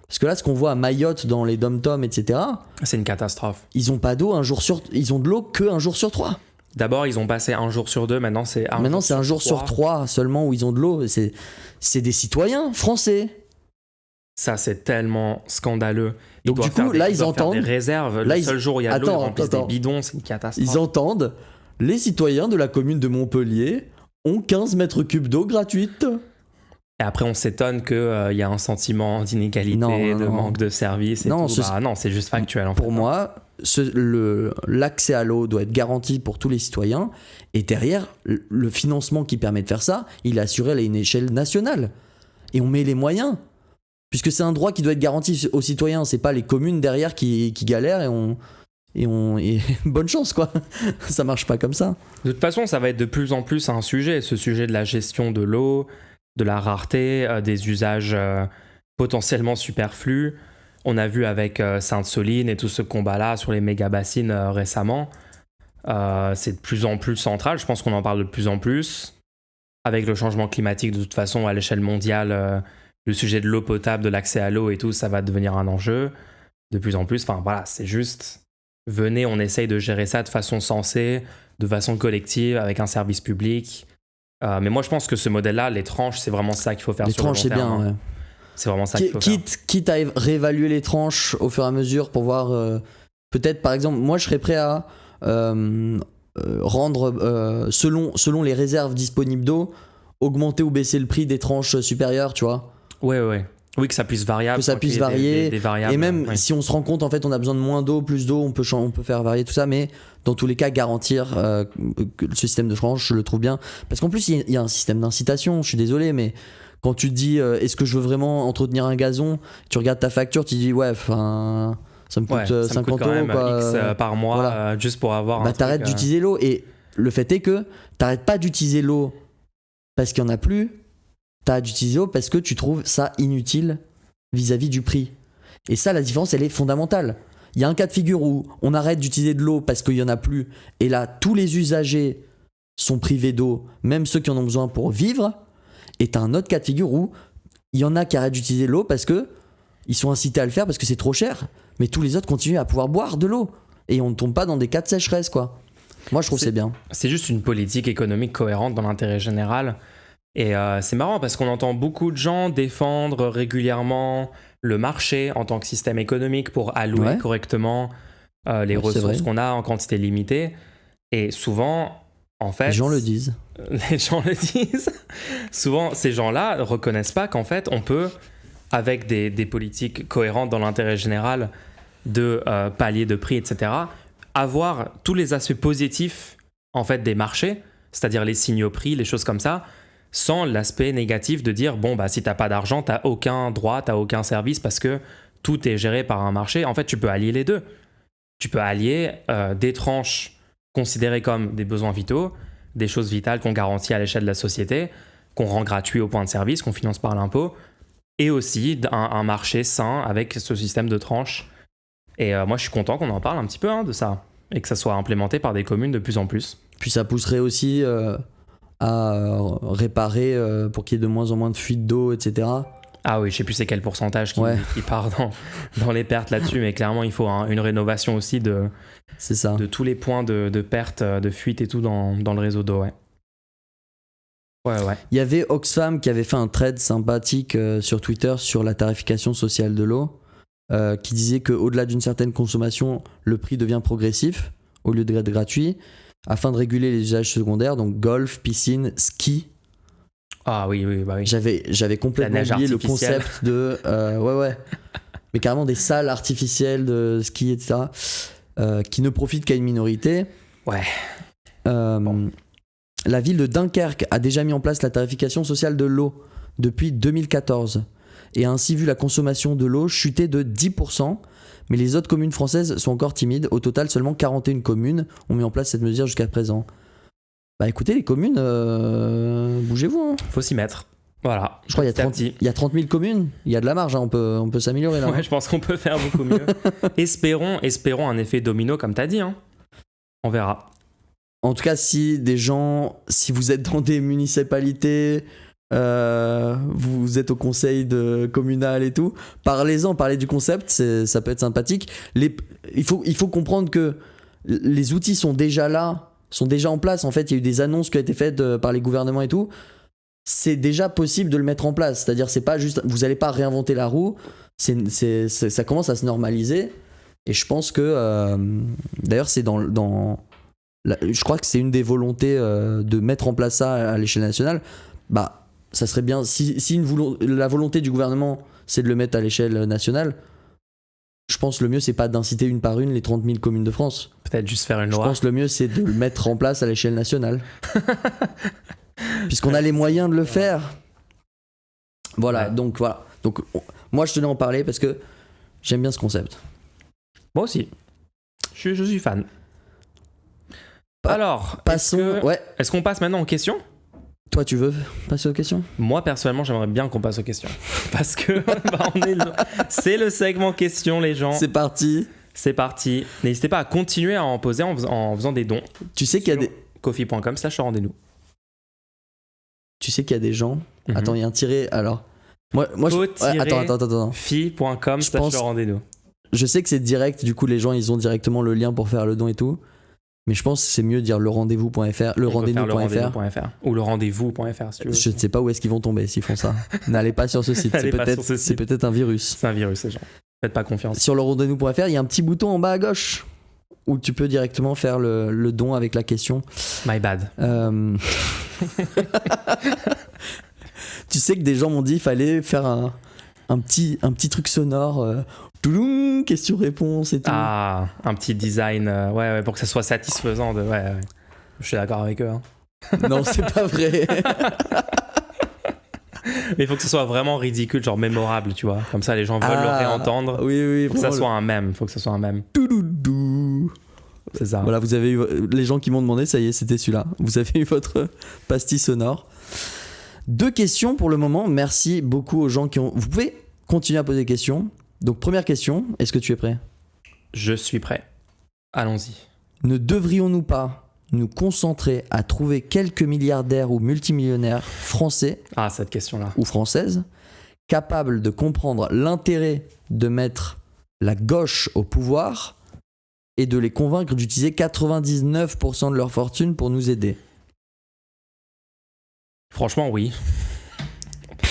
Parce que là, ce qu'on voit à Mayotte, dans les dom-toms, etc. C'est une catastrophe. Ils ont pas d'eau ils ont de l'eau qu'un jour sur 3. D'abord, ils ont passé 1 jour sur 2, maintenant c'est un jour sur 3 seulement où ils ont de l'eau. C'est des citoyens français. Ça, c'est tellement scandaleux. Donc du coup, là, ils entendent... des réserves. Le seul jour où il y a de l'eau, ils remplissent des bidons, c'est une catastrophe. Ils entendent, les citoyens de la commune de Montpellier ont 15 mètres cubes d'eau gratuite. Et après, on s'étonne qu'il y a un sentiment d'inégalité, de manque de service et tout. Non, c'est juste factuel. Pour moi, l'accès à l'eau doit être garanti pour tous les citoyens. Et derrière, le financement qui permet de faire ça, il est assuré à une échelle nationale. Et on met les moyens. Puisque c'est un droit qui doit être garanti aux citoyens. C'est pas les communes derrière qui galèrent et bonne chance, quoi. Ça marche pas comme ça. De toute façon, ça va être de plus en plus un sujet. Ce sujet de la gestion de l'eau, de la rareté, des usages potentiellement superflus. On a vu avec Sainte-Soline et tout ce combat-là sur les méga-bassines récemment. C'est de plus en plus central. Je pense qu'on en parle de plus en plus. Avec le changement climatique, de toute façon, à l'échelle mondiale, le sujet de l'eau potable, de l'accès à l'eau et tout, ça va devenir un enjeu de plus en plus. Enfin, voilà, c'est juste... Venez, on essaye de gérer ça de façon sensée, de façon collective, avec un service public... mais moi, je pense que ce modèle-là, les tranches, c'est vraiment ça qu'il faut faire sur le long terme. Les tranches, c'est bien, ouais. C'est vraiment ça qu'il faut faire. Quitte à réévaluer les tranches au fur et à mesure pour voir... peut-être, par exemple, moi, je serais prêt à rendre, selon les réserves disponibles d'eau, augmenter ou baisser le prix des tranches supérieures, tu vois. Ouais. Oui, que ça puisse varier. Que ça puisse varier. Des variables, et même si on se rend compte, en fait, on a besoin de moins d'eau, plus d'eau, on peut faire varier tout ça, mais dans tous les cas, garantir que le système de tranche, je le trouve bien. Parce qu'en plus, il y a un système d'incitation, je suis désolé, mais quand tu te dis, est-ce que je veux vraiment entretenir un gazon, tu regardes ta facture, tu te dis, ça me coûte 50 quand même euros. X par mois, voilà. Juste pour avoir t'arrêtes d'utiliser l'eau. Et le fait est que t'arrêtes pas d'utiliser l'eau parce qu'il n'y en a plus. T'arrêtes d'utiliser l'eau parce que tu trouves ça inutile vis-à-vis du prix. Et ça, la différence, elle est fondamentale. Il y a un cas de figure où on arrête d'utiliser de l'eau parce qu'il n'y en a plus. Et là, tous les usagers sont privés d'eau, même ceux qui en ont besoin pour vivre. Et t'as un autre cas de figure où il y en a qui arrêtent d'utiliser l'eau parce que ils sont incités à le faire parce que c'est trop cher. Mais tous les autres continuent à pouvoir boire de l'eau. Et on ne tombe pas dans des cas de sécheresse, quoi. Moi, je trouve que c'est bien. C'est juste une politique économique cohérente dans l'intérêt général. Et c'est marrant parce qu'on entend beaucoup de gens défendre régulièrement le marché en tant que système économique pour allouer correctement les ressources qu'on a en quantité limitée. Et souvent, en fait... Les gens le disent. Les gens le disent. Souvent, ces gens-là ne reconnaissent pas qu'en fait, on peut, avec des politiques cohérentes dans l'intérêt général de palier de prix, etc., avoir tous les aspects positifs en fait, des marchés, c'est-à-dire les signaux prix, les choses comme ça, sans l'aspect négatif de dire bon bah si t'as pas d'argent, t'as aucun droit, t'as aucun service parce que tout est géré par un marché. En fait, tu peux allier les deux. Tu peux allier des tranches considérées comme des besoins vitaux, des choses vitales qu'on garantit à l'échelle de la société, qu'on rend gratuit au point de service, qu'on finance par l'impôt, et aussi un marché sain avec ce système de tranches. Et moi, je suis content qu'on en parle un petit peu de ça, et que ça soit implémenté par des communes de plus en plus. Puis ça pousserait aussi à réparer pour qu'il y ait de moins en moins de fuites d'eau, etc. Ah oui, je sais plus c'est quel pourcentage qui part dans les pertes là-dessus, mais clairement il faut une rénovation aussi de tous les points de perte, de fuite et tout dans le réseau d'eau. Ouais. Il y avait Oxfam qui avait fait un thread sympathique sur Twitter sur la tarification sociale de l'eau, qui disait qu'au-delà d'une certaine consommation, le prix devient progressif au lieu d'être gratuit, afin de réguler les usages secondaires, donc golf, piscine, ski. Ah oui. J'avais complètement oublié le concept de... mais carrément des salles artificielles de ski, etc., qui ne profitent qu'à une minorité. Ouais. La ville de Dunkerque a déjà mis en place la tarification sociale de l'eau depuis 2014 et a ainsi vu la consommation de l'eau chuter de 10%, mais les autres communes françaises sont encore timides. Au total, seulement 41 communes ont mis en place cette mesure jusqu'à présent. Bah écoutez, les communes, bougez-vous. Faut s'y mettre. Voilà. Je crois qu'il y a 30 000 communes. Il y a de la marge, on peut s'améliorer là. Ouais, je pense qu'on peut faire beaucoup mieux. espérons un effet domino comme t'as dit. On verra. En tout cas, si vous êtes dans des municipalités, vous êtes au conseil communal et tout, parlez du concept, ça peut être sympathique. Il faut comprendre que les outils sont déjà là, sont déjà en place. En fait, il y a eu des annonces qui ont été faites par les gouvernements et tout. C'est déjà possible de le mettre en place. C'est-à-dire, c'est pas juste, vous n'allez pas réinventer la roue. Ça commence à se normaliser. Et je pense que, d'ailleurs, c'est je crois que c'est une des volontés de mettre en place ça à l'échelle nationale. Bah, ça serait bien si la volonté du gouvernement c'est de le mettre à l'échelle nationale. Je pense que le mieux c'est pas d'inciter une par une les 30 000 communes de France. Peut-être juste faire une loi. Je pense que le mieux c'est de le mettre en place à l'échelle nationale. Puisqu'on a les moyens de le faire. Voilà, ouais. Donc moi je tenais à en parler parce que j'aime bien ce concept. Moi aussi. Je suis fan. Alors, passons. Est-ce qu'on passe maintenant aux questions ? Toi, tu veux passer aux questions ? Moi, personnellement, j'aimerais bien qu'on passe aux questions. Parce que c'est le segment questions, les gens. C'est parti. N'hésitez pas à continuer à en poser en faisant des dons. Tu sais qu'il y a des... coffee.com/rendez-nous. Tu sais qu'il y a des gens... Attends, il y a un tiré, alors... Moi attends. fi.com/rendez-nous. Je sais que c'est direct, du coup, les gens, ils ont directement le lien pour faire le don et tout. Mais je pense que c'est mieux de dire lerendez-vous.fr, lerendez-nous.fr ou lerendez-vous.fr si tu veux. Je ne sais pas où est-ce qu'ils vont tomber s'ils font ça. N'allez pas sur ce site, c'est peut-être un virus. C'est un virus, ces gens. Faites pas confiance. Sur lerendez-nous.fr, il y a un petit bouton en bas à gauche où tu peux directement faire le don avec la question. My bad. Tu sais que des gens m'ont dit qu'il fallait faire un petit truc sonore. Question-réponse et tout. Ah, un petit design, ouais, pour que ça soit satisfaisant. Ouais. Je suis d'accord avec eux. Non, c'est pas vrai. Mais il faut que ce soit vraiment ridicule, genre mémorable, tu vois. Comme ça, les gens veulent le réentendre. Oui. Faut que ça soit un mème. C'est ça. Voilà, vous avez eu les gens qui m'ont demandé, ça y est, c'était celui-là. Vous avez eu votre pastille sonore. 2 questions pour le moment. Merci beaucoup aux gens qui ont... Vous pouvez continuer à poser des questions. Donc, première question, est-ce que tu es prêt ? Je suis prêt. Allons-y. Ne devrions-nous pas nous concentrer à trouver quelques milliardaires ou multimillionnaires français cette question-là. Ou françaises capables de comprendre l'intérêt de mettre la gauche au pouvoir et de les convaincre d'utiliser 99% de leur fortune pour nous aider. Franchement, oui.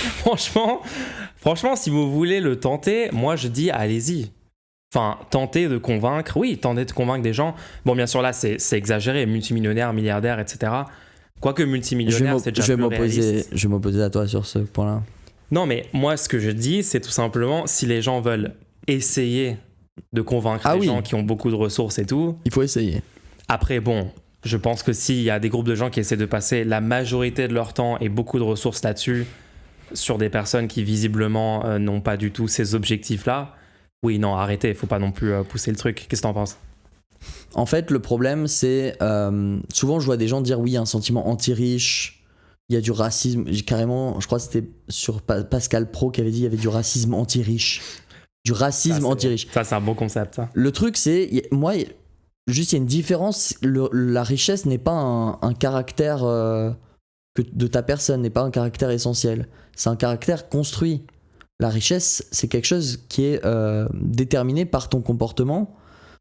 Franchement, si vous voulez le tenter, moi je dis allez-y. Enfin, tenter de convaincre des gens. Bon, bien sûr, là, c'est exagéré, multimillionnaire, milliardaire, etc. Quoique multimillionnaire, c'est déjà plus réaliste. Je vais m'opposer à toi sur ce point-là. Non, mais moi, ce que je dis, c'est tout simplement, si les gens veulent essayer de convaincre les gens qui ont beaucoup de ressources et tout... Il faut essayer. Après, bon, je pense que s'il y a des groupes de gens qui essaient de passer la majorité de leur temps et beaucoup de ressources là-dessus, sur des personnes qui, visiblement, n'ont pas du tout ces objectifs-là... Oui, non, arrêtez, il faut pas non plus pousser le truc. Qu'est-ce que t'en penses ? En fait, le problème, c'est... souvent, je vois des gens dire, oui, il y a un sentiment anti-riche, il y a du racisme. Carrément, je crois que c'était sur Pascal Pro qui avait dit qu'il y avait du racisme anti-riche. Du racisme anti-riche. Ça, c'est un bon concept, ça. Le truc, c'est... Moi, juste, il y a une différence. La richesse n'est pas un caractère de ta personne, n'est pas un caractère essentiel. C'est un caractère construit. La richesse, c'est quelque chose qui est déterminé par ton comportement.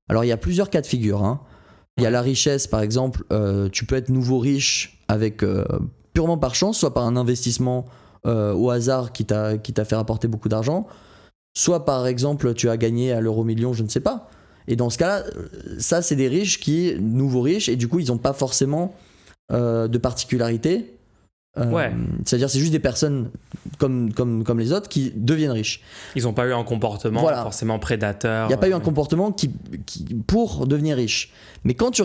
Alors, il y a plusieurs cas de figure. Hein. Il y a la richesse, par exemple, tu peux être nouveau riche avec purement par chance, soit par un investissement au hasard qui t'a fait rapporter beaucoup d'argent, soit par exemple, tu as gagné à l'euro-million, je ne sais pas. Et dans ce cas-là, ça, c'est des riches qui, nouveaux riches, et du coup, ils n'ont pas forcément de particularité. C'est-à-dire c'est juste des personnes comme les autres qui deviennent riches. Ils n'ont pas eu un comportement forcément prédateur. Il n'y a pas eu un comportement qui pour devenir riche. Mais quand tu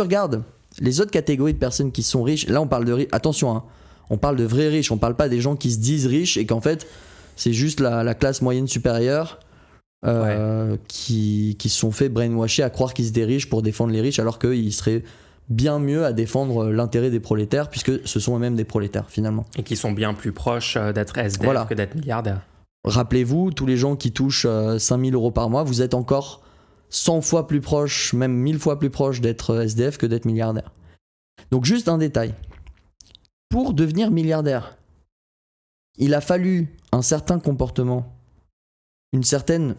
regardes les autres catégories de personnes qui sont riches, là on parle de attention, hein, on parle de vrais riches, on parle pas des gens qui se disent riches et qu'en fait c'est juste la classe moyenne supérieure qui se sont fait brainwasher à croire qu'ils étaient riches pour défendre les riches alors qu'ils seraient bien mieux à défendre l'intérêt des prolétaires puisque ce sont eux-mêmes des prolétaires finalement. Et qui sont bien plus proches d'être SDF que d'être milliardaires. Rappelez-vous, tous les gens qui touchent 5 000 € par mois, vous êtes encore 100 fois plus proche, même 1000 fois plus proche d'être SDF que d'être milliardaire. Donc juste un détail. Pour devenir milliardaire, il a fallu un certain comportement, une certaine...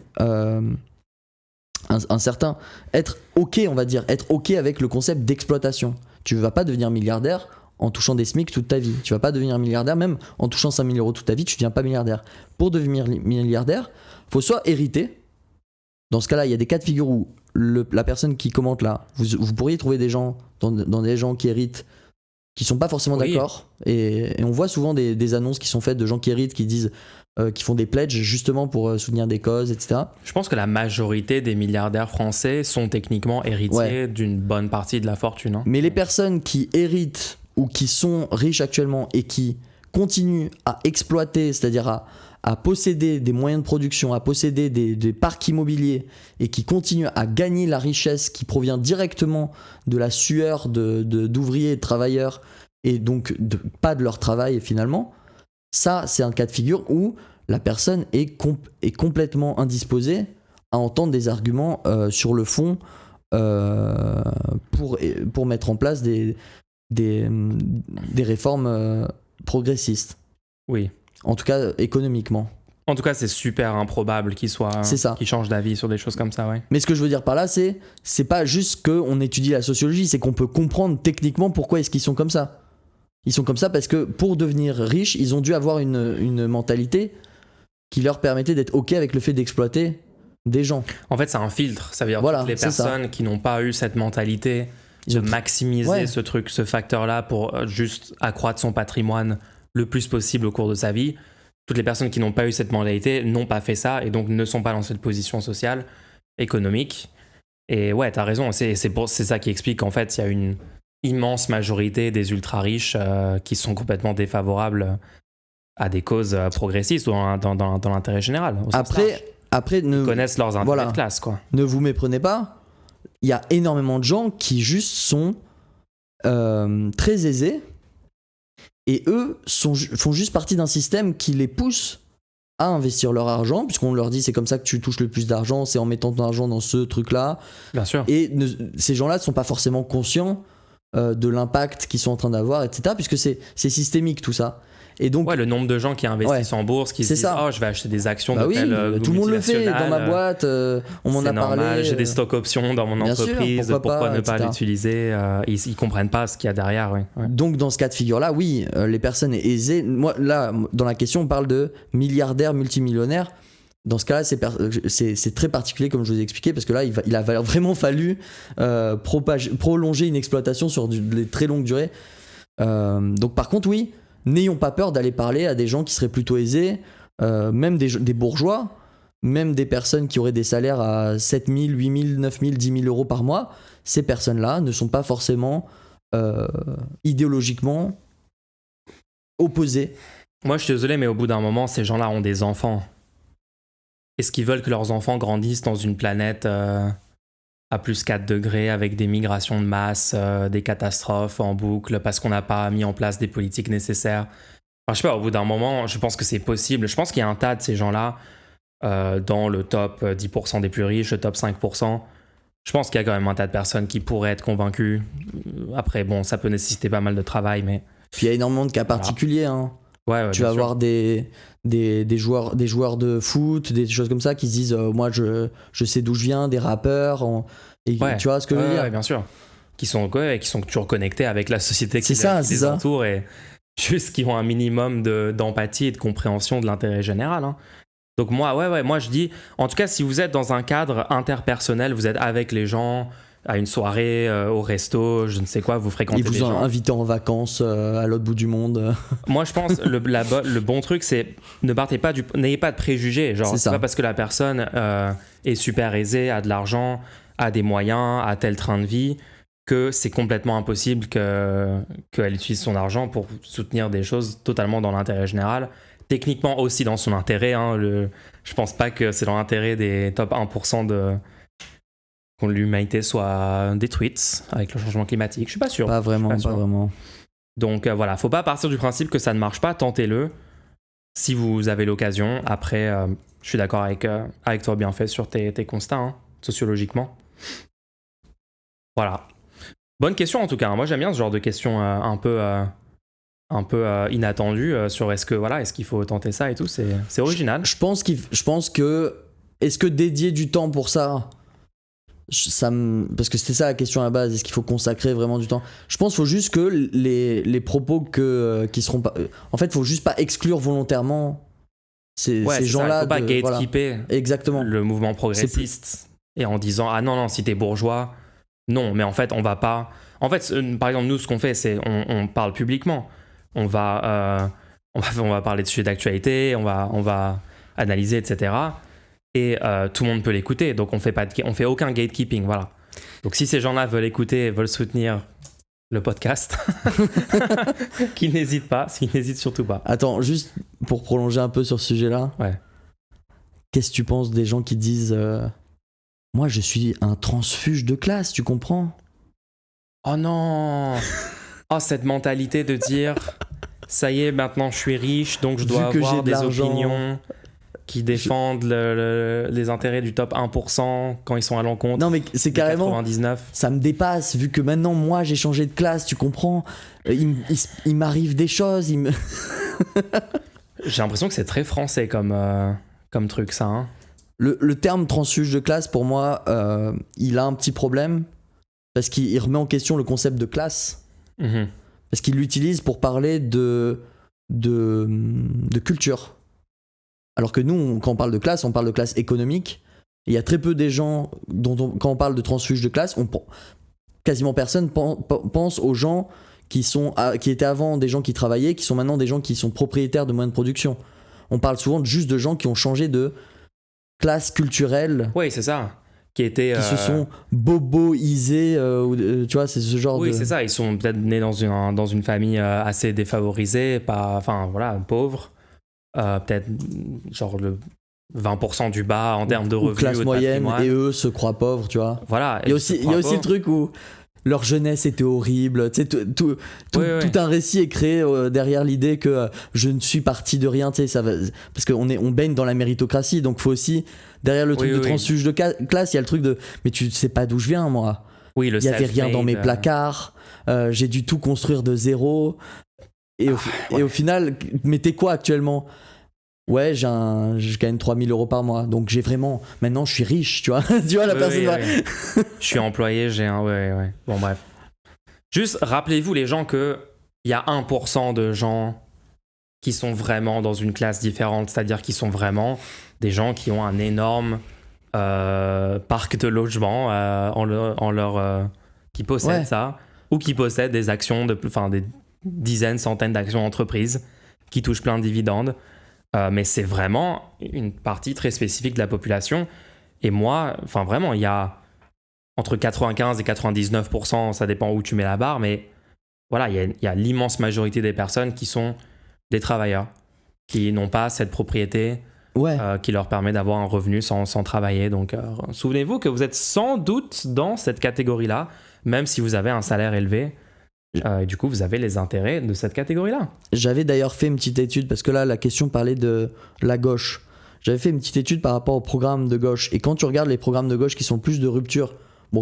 un certain être ok, on va dire, être ok avec le concept d'exploitation. Tu ne vas pas devenir milliardaire en touchant des SMIC toute ta vie. Tu vas pas devenir milliardaire même en touchant 5 000 € toute ta vie, tu ne deviens pas milliardaire. Pour devenir milliardaire, il faut soit hériter. Dans ce cas-là, il y a des cas de figure où la personne qui commente là, vous pourriez trouver des gens, dans des gens qui héritent, qui sont pas forcément d'accord. Et on voit souvent des annonces qui sont faites de gens qui héritent, qui disent... qui font des pledges justement pour soutenir des causes, etc. Je pense que la majorité des milliardaires français sont techniquement héritiers d'une bonne partie de la fortune. Hein. Mais les personnes qui héritent ou qui sont riches actuellement et qui continuent à exploiter, c'est-à-dire à posséder des moyens de production, à posséder des parcs immobiliers et qui continuent à gagner la richesse qui provient directement de la sueur d'ouvriers et de travailleurs et donc pas de leur travail finalement, ça c'est un cas de figure où la personne est complètement indisposée à entendre des arguments sur le fond pour mettre en place des réformes progressistes. Oui. En tout cas, économiquement. En tout cas, c'est super improbable qu'il change d'avis sur des choses comme ça, ouais. Mais ce que je veux dire par là, c'est pas juste qu'on étudie la sociologie, c'est qu'on peut comprendre techniquement pourquoi est-ce qu'ils sont comme ça. Ils sont comme ça parce que pour devenir riches, ils ont dû avoir une mentalité qui leur permettait d'être OK avec le fait d'exploiter des gens. En fait, c'est un filtre. Ça veut dire toutes les personnes qui n'ont pas eu cette mentalité de maximiser ce facteur-là pour juste accroître son patrimoine le plus possible au cours de sa vie. Toutes les personnes qui n'ont pas eu cette mentalité n'ont pas fait ça et donc ne sont pas dans cette position sociale, économique. Et ouais, t'as raison. C'est ça qui explique qu'en fait, il y a une immense majorité des ultra-riches qui sont complètement défavorables à des causes progressistes ou dans l'intérêt général. Après, ils connaissent leurs intérêts de classe, quoi. Ne vous méprenez pas. Il y a énormément de gens qui juste sont très aisés et eux font juste partie d'un système qui les pousse à investir leur argent, puisqu'on leur dit c'est comme ça que tu touches le plus d'argent, c'est en mettant ton argent dans ce truc-là. Bien sûr. Et ces gens-là ne sont pas forcément conscients de l'impact qu'ils sont en train d'avoir, etc., puisque c'est systémique tout ça. Et donc, le nombre de gens qui investissent en bourse, qui se disent « Oh, je vais acheter des actions de telle tout le monde le fait dans ma boîte, on m'en a parlé. J'ai des stocks options dans mon entreprise, pourquoi ne pas l'utiliser ?» Ils comprennent pas ce qu'il y a derrière. Ouais. Donc dans ce cas de figure-là, oui, les personnes aisées... Moi, là, dans la question, on parle de milliardaires, multimillionnaires. Dans ce cas-là, c'est très particulier, comme je vous ai expliqué, parce que là, il a vraiment fallu prolonger une exploitation sur des très longues durées. Donc par contre, oui, n'ayons pas peur d'aller parler à des gens qui seraient plutôt aisés, même des bourgeois, même des personnes qui auraient des salaires à 7 000, 8 000, 9 000, 10 000 euros par mois. Ces personnes-là ne sont pas forcément idéologiquement opposées. Moi, je suis désolé, mais au bout d'un moment, ces gens-là ont des enfants. Est-ce qu'ils veulent que leurs enfants grandissent dans une planète à plus 4 degrés avec des migrations de masse, des catastrophes en boucle parce qu'on n'a pas mis en place des politiques nécessaires? Enfin, je sais pas, au bout d'un moment, je pense que c'est possible. Je pense qu'il y a un tas de ces gens-là dans le top 10% des plus riches, le top 5%. Je pense qu'il y a quand même un tas de personnes qui pourraient être convaincues. Après, bon, ça peut nécessiter pas mal de travail, mais... Puis il y a énormément de cas particuliers, hein. Ouais, tu vas avoir des joueurs de foot, des choses comme ça qui se disent moi je sais d'où je viens, des rappeurs, tu vois ce que je veux dire. Ouais, bien sûr. Qui sont toujours connectés avec la société qui les entoure et juste qui ont un minimum d'empathie et de compréhension de l'intérêt général. Hein. Donc moi je dis, en tout cas si vous êtes dans un cadre interpersonnel, vous êtes avec les gens, à une soirée, au resto, je ne sais quoi, vous fréquentez des gens. Ils vous ont invité en vacances à l'autre bout du monde. Moi, je pense le bon truc, c'est n'ayez pas de préjugés. Genre, c'est pas parce que la personne est super aisée, a de l'argent, a des moyens, a tel train de vie, que c'est complètement impossible qu'elle utilise son argent pour soutenir des choses totalement dans l'intérêt général. Techniquement aussi dans son intérêt. Hein, je pense pas que c'est dans l'intérêt des top 1% que l'humanité soit détruite avec le changement climatique. Je suis pas sûr. Pas vraiment. Donc voilà, faut pas partir du principe que ça ne marche pas, tentez-le si vous avez l'occasion. Après, je suis d'accord avec toi, Bienfait, sur tes constats, hein, sociologiquement. Voilà. Bonne question en tout cas. Moi j'aime bien ce genre de questions un peu inattendues sur est-ce qu'il faut tenter ça et tout. C'est original. Je pense que est-ce que dédier du temps pour ça, parce que c'était ça la question à la base, est-ce qu'il faut consacrer vraiment du temps? Je pense qu'il faut juste que les propos qui seront pas, en fait, il faut juste pas exclure volontairement ces gens-là. Il faut pas gatekeeper exactement le mouvement progressiste et en disant ah non si t'es bourgeois, non, mais en fait on va pas. En fait, par exemple nous ce qu'on fait c'est on parle publiquement, on va parler de sujets d'actualité, on va analyser, etc. Et tout le monde peut l'écouter, donc on fait aucun gatekeeping, voilà. Donc si ces gens-là veulent écouter, veulent soutenir le podcast, qu'ils n'hésitent surtout pas. Attends, juste pour prolonger un peu sur ce sujet-là, qu'est-ce que tu penses des gens qui disent moi je suis un transfuge de classe, tu comprends? Oh non. Oh, cette mentalité de dire ça y est, maintenant je suis riche, donc je dois avoir des opinions qui défendent les intérêts du top 1% quand ils sont à l'encontre. Non mais c'est carrément 99. Ça me dépasse vu que maintenant moi j'ai changé de classe, tu comprends, il m'arrive des choses, J'ai l'impression que c'est très français comme truc ça. Hein. Le terme transfuge de classe pour moi il a un petit problème parce qu'il remet en question le concept de classe. Mm-hmm. Parce qu'il l'utilise pour parler de culture. Alors que nous, quand on parle de classe économique. Il y a très peu des gens quand on parle de transfuge de classe, quasiment personne pense aux gens qui étaient avant des gens qui travaillaient, qui sont maintenant des gens qui sont propriétaires de moyens de production. On parle souvent juste de gens qui ont changé de classe culturelle. Oui, c'est ça. Qui se sont boboisés, tu vois, c'est ce genre de... Oui, c'est ça. Ils sont peut-être nés dans une famille assez défavorisée, pauvre. Peut-être genre le 20% du bas en termes de revenus. Classe moyenne, et eux se croient pauvres, tu vois. Voilà. Il y a aussi le truc où leur jeunesse était horrible. Tu sais, tout un récit est créé derrière l'idée que je ne suis parti de rien. Tu sais, parce qu'on baigne dans la méritocratie, donc faut aussi derrière le truc de transfuge de classe, il y a le truc de mais tu sais pas d'où je viens, moi. Oui, il y avait rien dans mes placards. J'ai dû tout construire de zéro. Et au final, mais t'es quoi actuellement? Ouais, je gagne 3000 euros par mois. Donc maintenant je suis riche, tu vois. Tu vois, la personne. Oui. Je suis employé, j'ai un. Ouais. Bon, bref. Juste, rappelez-vous, les gens, qu'il y a 1% de gens qui sont vraiment dans une classe différente, c'est-à-dire qui sont vraiment des gens qui ont un énorme parc de logement qui possèdent ça, ou qui possèdent des actions, des dizaines, centaines d'actions d'entreprises qui touchent plein de dividendes. Mais c'est vraiment une partie très spécifique de la population. Et moi, vraiment, il y a entre 95 et 99%, ça dépend où tu mets la barre, mais voilà, il y a l'immense majorité des personnes qui sont des travailleurs, qui n'ont pas cette propriété qui leur permet d'avoir un revenu sans travailler. Donc, souvenez-vous que vous êtes sans doute dans cette catégorie-là, même si vous avez un salaire élevé. Et du coup, vous avez les intérêts de cette catégorie-là. J'avais d'ailleurs fait une petite étude, parce que là, la question parlait de la gauche. J'avais fait une petite étude par rapport aux programmes de gauche. Et quand tu regardes les programmes de gauche qui sont plus de rupture,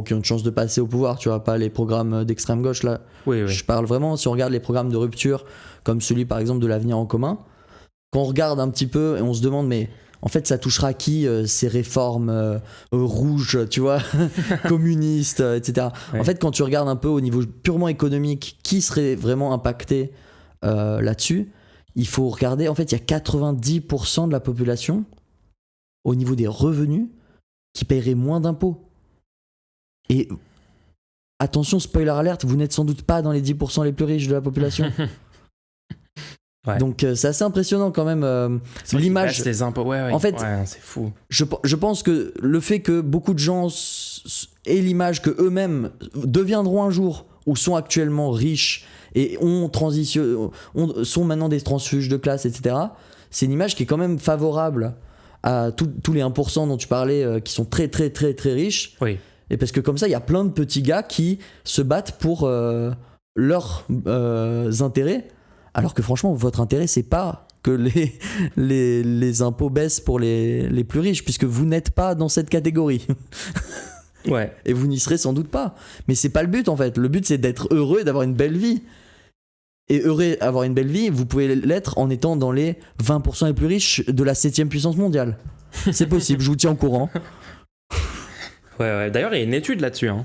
qui ont une chance de passer au pouvoir, tu vois, pas les programmes d'extrême gauche, là. Oui. Je parle vraiment, si on regarde les programmes de rupture, comme celui, par exemple, de l'Avenir en commun, quand on regarde un petit peu et on se demande, mais en fait, ça touchera qui ces réformes rouges, tu vois, communistes, etc. Ouais. En fait, quand tu regardes un peu au niveau purement économique, qui serait vraiment impacté là-dessus, il faut regarder, en fait, il y a 90% de la population, au niveau des revenus, qui paierait moins d'impôts. Et attention, spoiler alert, vous n'êtes sans doute pas dans les 10% les plus riches de la population. Ouais. Donc c'est assez impressionnant quand même l'image. Les impôts. Ouais, en fait, c'est fou. Je pense que le fait que beaucoup de gens aient l'image que eux-mêmes deviendront un jour ou sont actuellement riches et sont maintenant des transfuges de classe, etc. C'est une image qui est quand même favorable à tous les 1% dont tu parlais qui sont très très très très riches. Oui. Et parce que comme ça, il y a plein de petits gars qui se battent pour leurs intérêts. Alors que franchement, votre intérêt, c'est pas que les impôts baissent pour les plus riches, puisque vous n'êtes pas dans cette catégorie. Ouais. Et vous n'y serez sans doute pas. Mais c'est pas le but en fait. Le but, c'est d'être heureux et d'avoir une belle vie. Et heureux avoir une belle vie, vous pouvez l'être en étant dans les 20% les plus riches de la 7e puissance mondiale. C'est possible, je vous tiens au courant. Ouais. D'ailleurs, il y a une étude là-dessus. Hein.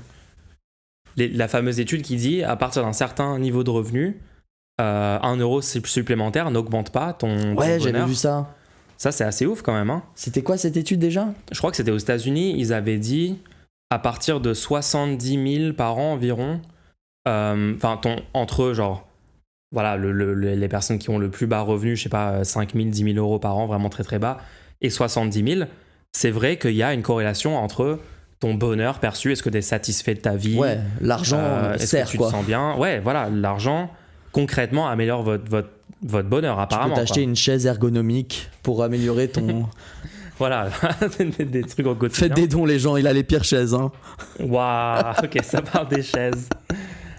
La fameuse étude qui dit, à partir d'un certain niveau de revenu, 1 euro supplémentaire n'augmente pas ton bonheur. J'avais vu ça. Ça, c'est assez ouf quand même. Hein. C'était quoi cette étude déjà ? Je crois que c'était aux États-Unis. Ils avaient dit, à partir de 70 000 par an environ, entre genre, voilà, les personnes qui ont le plus bas revenu, je sais pas, 5 000, 10 000 euros par an, vraiment très très bas, et 70 000, c'est vrai qu'il y a une corrélation entre ton bonheur perçu, est-ce que tu es satisfait de ta vie ? Ouais, l'argent sert, est-ce que tu te sens bien ? Ouais, voilà, l'argent concrètement améliore votre bonheur apparemment. Tu peux t'acheter une chaise ergonomique pour améliorer ton... Voilà, des trucs au quotidien. Faites des dons les gens, il a les pires chaises. Hein. Waouh, ok, ça part des chaises.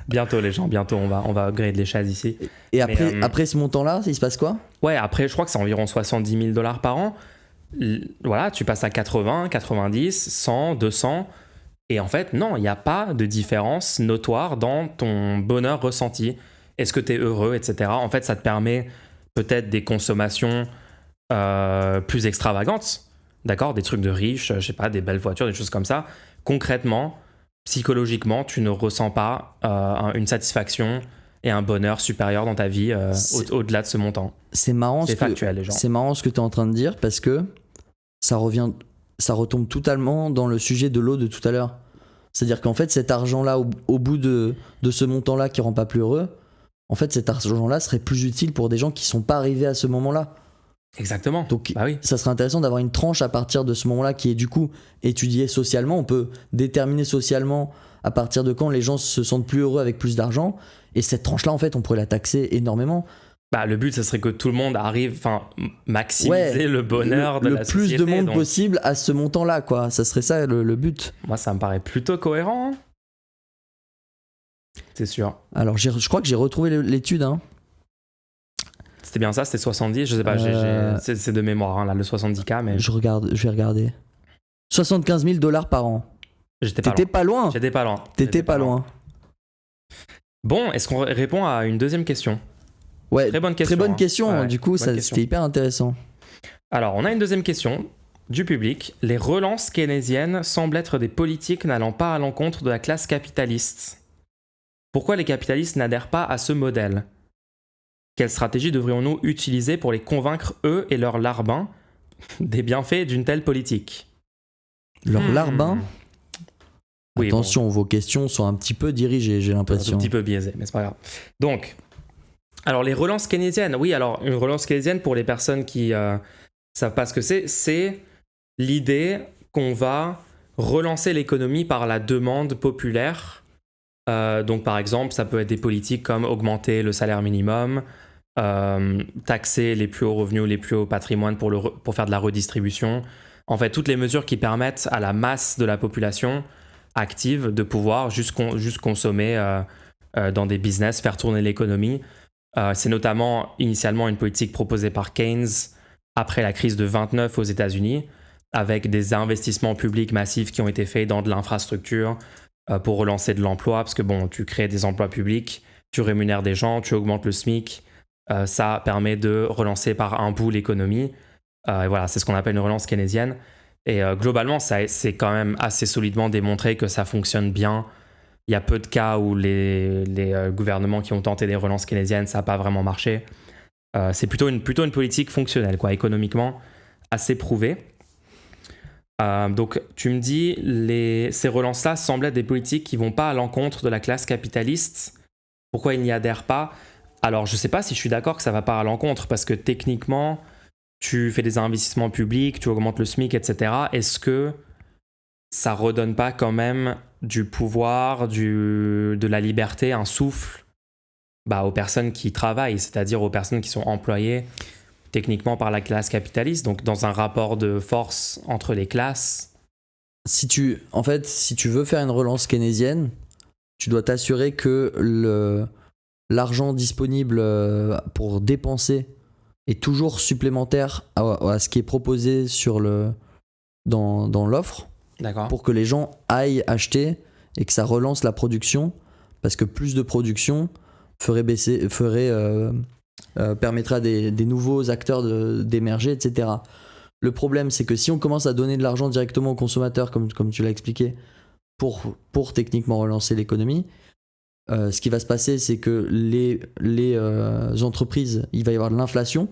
Bientôt les gens, on va upgrade les chaises ici. Et après ce montant-là, il se passe quoi ? Ouais, après je crois que c'est environ 70 000 $ par an. Voilà, tu passes à 80, 90, 100, 200. Et en fait, non, il n'y a pas de différence notoire dans ton bonheur ressenti. Est-ce que tu es heureux, etc. En fait, ça te permet peut-être des consommations plus extravagantes, d'accord ? Des trucs de riches, je sais pas, des belles voitures, des choses comme ça. Concrètement, psychologiquement, tu ne ressens pas une satisfaction et un bonheur supérieur dans ta vie au-delà de ce montant. C'est marrant. C'est factuel, les gens. C'est marrant ce que tu es en train de dire parce que ça retombe totalement dans le sujet de l'eau de tout à l'heure. C'est-à-dire qu'en fait, cet argent-là, au bout de ce montant-là qui rend pas plus heureux, en fait, cet argent-là serait plus utile pour des gens qui sont pas arrivés à ce moment-là. Exactement. Donc, bah oui. Ça serait intéressant d'avoir une tranche à partir de ce moment-là qui est du coup étudiée socialement. On peut déterminer socialement à partir de quand les gens se sentent plus heureux avec plus d'argent. Et cette tranche-là, en fait, on pourrait la taxer énormément. Bah, le but, ce serait que tout le monde arrive, maximiser le bonheur de la société. Le plus de monde possible à ce montant-là, quoi. Ça serait ça le but. Moi, ça me paraît plutôt cohérent. Hein. C'est sûr. Alors, je crois que j'ai retrouvé l'étude. Hein. C'était bien ça, c'était 70, je sais pas, c'est de mémoire, hein, là, le 70K, mais... Je vais regarder. 75 000 $ par an. T'étais pas loin. J'étais pas loin. T'étais pas loin. Bon, est-ce qu'on répond à une deuxième question ? Ouais, très bonne question. Très bonne question. Ouais, du coup, c'était hyper intéressant. Alors, on a une deuxième question du public. Les relances keynésiennes semblent être des politiques n'allant pas à l'encontre de la classe capitaliste. Pourquoi les capitalistes n'adhèrent pas à ce modèle ? Quelle stratégie devrions-nous utiliser pour les convaincre, eux et leurs larbins, des bienfaits d'une telle politique ? Leurs larbins ? Oui, attention, vos questions sont un petit peu dirigées, j'ai l'impression. Un petit peu biaisées, mais c'est pas grave. Donc, alors les relances keynésiennes. Oui, alors une relance keynésienne, pour les personnes qui savent pas ce que c'est l'idée qu'on va relancer l'économie par la demande populaire. Donc par exemple, ça peut être des politiques comme augmenter le salaire minimum, taxer les plus hauts revenus, les plus hauts patrimoines pour faire de la redistribution. En fait, toutes les mesures qui permettent à la masse de la population active de pouvoir juste consommer dans des business, faire tourner l'économie. C'est notamment initialement une politique proposée par Keynes après la crise de 29 aux États-Unis, avec des investissements publics massifs qui ont été faits dans de l'infrastructure pour relancer de l'emploi, parce que bon, tu crées des emplois publics, tu rémunères des gens, tu augmentes le SMIC, ça permet de relancer par un bout l'économie. Et voilà, c'est ce qu'on appelle une relance keynésienne. Et globalement, c'est quand même assez solidement démontré que ça fonctionne bien. Il y a peu de cas où les gouvernements qui ont tenté des relances keynésiennes, ça n'a pas vraiment marché. C'est plutôt une politique fonctionnelle, quoi, économiquement assez prouvée. Donc, tu me dis, ces relances-là semblent être des politiques qui ne vont pas à l'encontre de la classe capitaliste. Pourquoi ils n'y adhèrent pas ? Alors, je ne sais pas si je suis d'accord que ça ne va pas à l'encontre, parce que techniquement, tu fais des investissements publics, tu augmentes le SMIC, etc. Est-ce que ça redonne pas quand même du pouvoir, de la liberté, un souffle aux personnes qui travaillent, c'est-à-dire aux personnes qui sont employées techniquement par la classe capitaliste, donc dans un rapport de force entre les classes. Si tu veux faire une relance keynésienne, tu dois t'assurer que l'argent disponible pour dépenser est toujours supplémentaire à ce qui est proposé dans l'offre. D'accord. Pour que les gens aillent acheter et que ça relance la production, parce que plus de production permettra à des nouveaux acteurs d'émerger, etc. Le problème, c'est que si on commence à donner de l'argent directement aux consommateurs, comme tu l'as expliqué, pour techniquement relancer l'économie, ce qui va se passer, c'est que les entreprises, il va y avoir de l'inflation,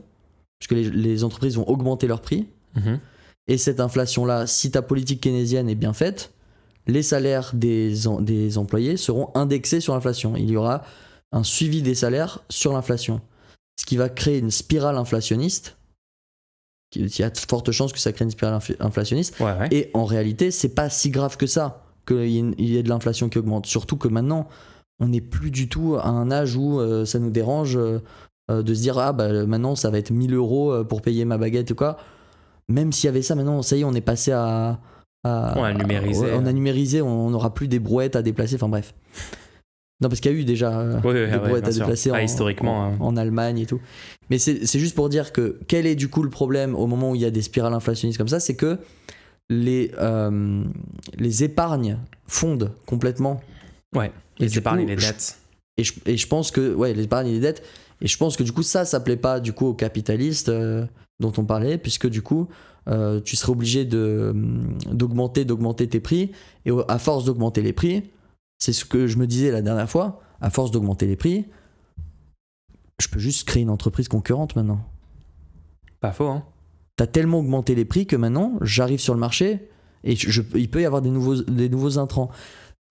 puisque les entreprises vont augmenter leurs prix. Mmh. Et cette inflation-là, si ta politique keynésienne est bien faite, les salaires des employés seront indexés sur l'inflation. Il y aura un suivi des salaires sur l'inflation. Ce qui va créer une spirale inflationniste. Il y a de fortes chances que ça crée une spirale inflationniste. Ouais. Et en réalité, c'est pas si grave que ça, qu'il y ait de l'inflation qui augmente. Surtout que maintenant, on n'est plus du tout à un âge où ça nous dérange de se dire maintenant ça va être 1 000 € pour payer ma baguette ou quoi. Même s'il y avait ça, maintenant, ça y est, on est passé à numériser. On a numérisé, on n'aura plus des brouettes à déplacer, enfin bref. Non, parce qu'il y a eu déjà des brouettes à déplacer historiquement, en Allemagne et tout. Mais c'est juste pour dire que quel est du coup le problème au moment où il y a des spirales inflationnistes comme ça, c'est que les épargnes fondent complètement. Ouais, les épargnes et les dettes. Et je pense que, les épargnes et les dettes, et je pense que du coup ça plaît pas du coup aux capitalistes dont on parlait, puisque du coup tu serais obligé d'augmenter tes prix, et à force d'augmenter les prix, c'est ce que je me disais la dernière fois, à force d'augmenter les prix, je peux juste créer une entreprise concurrente maintenant. Pas faux, hein. T'as tellement augmenté les prix que maintenant j'arrive sur le marché et il peut y avoir des nouveaux entrants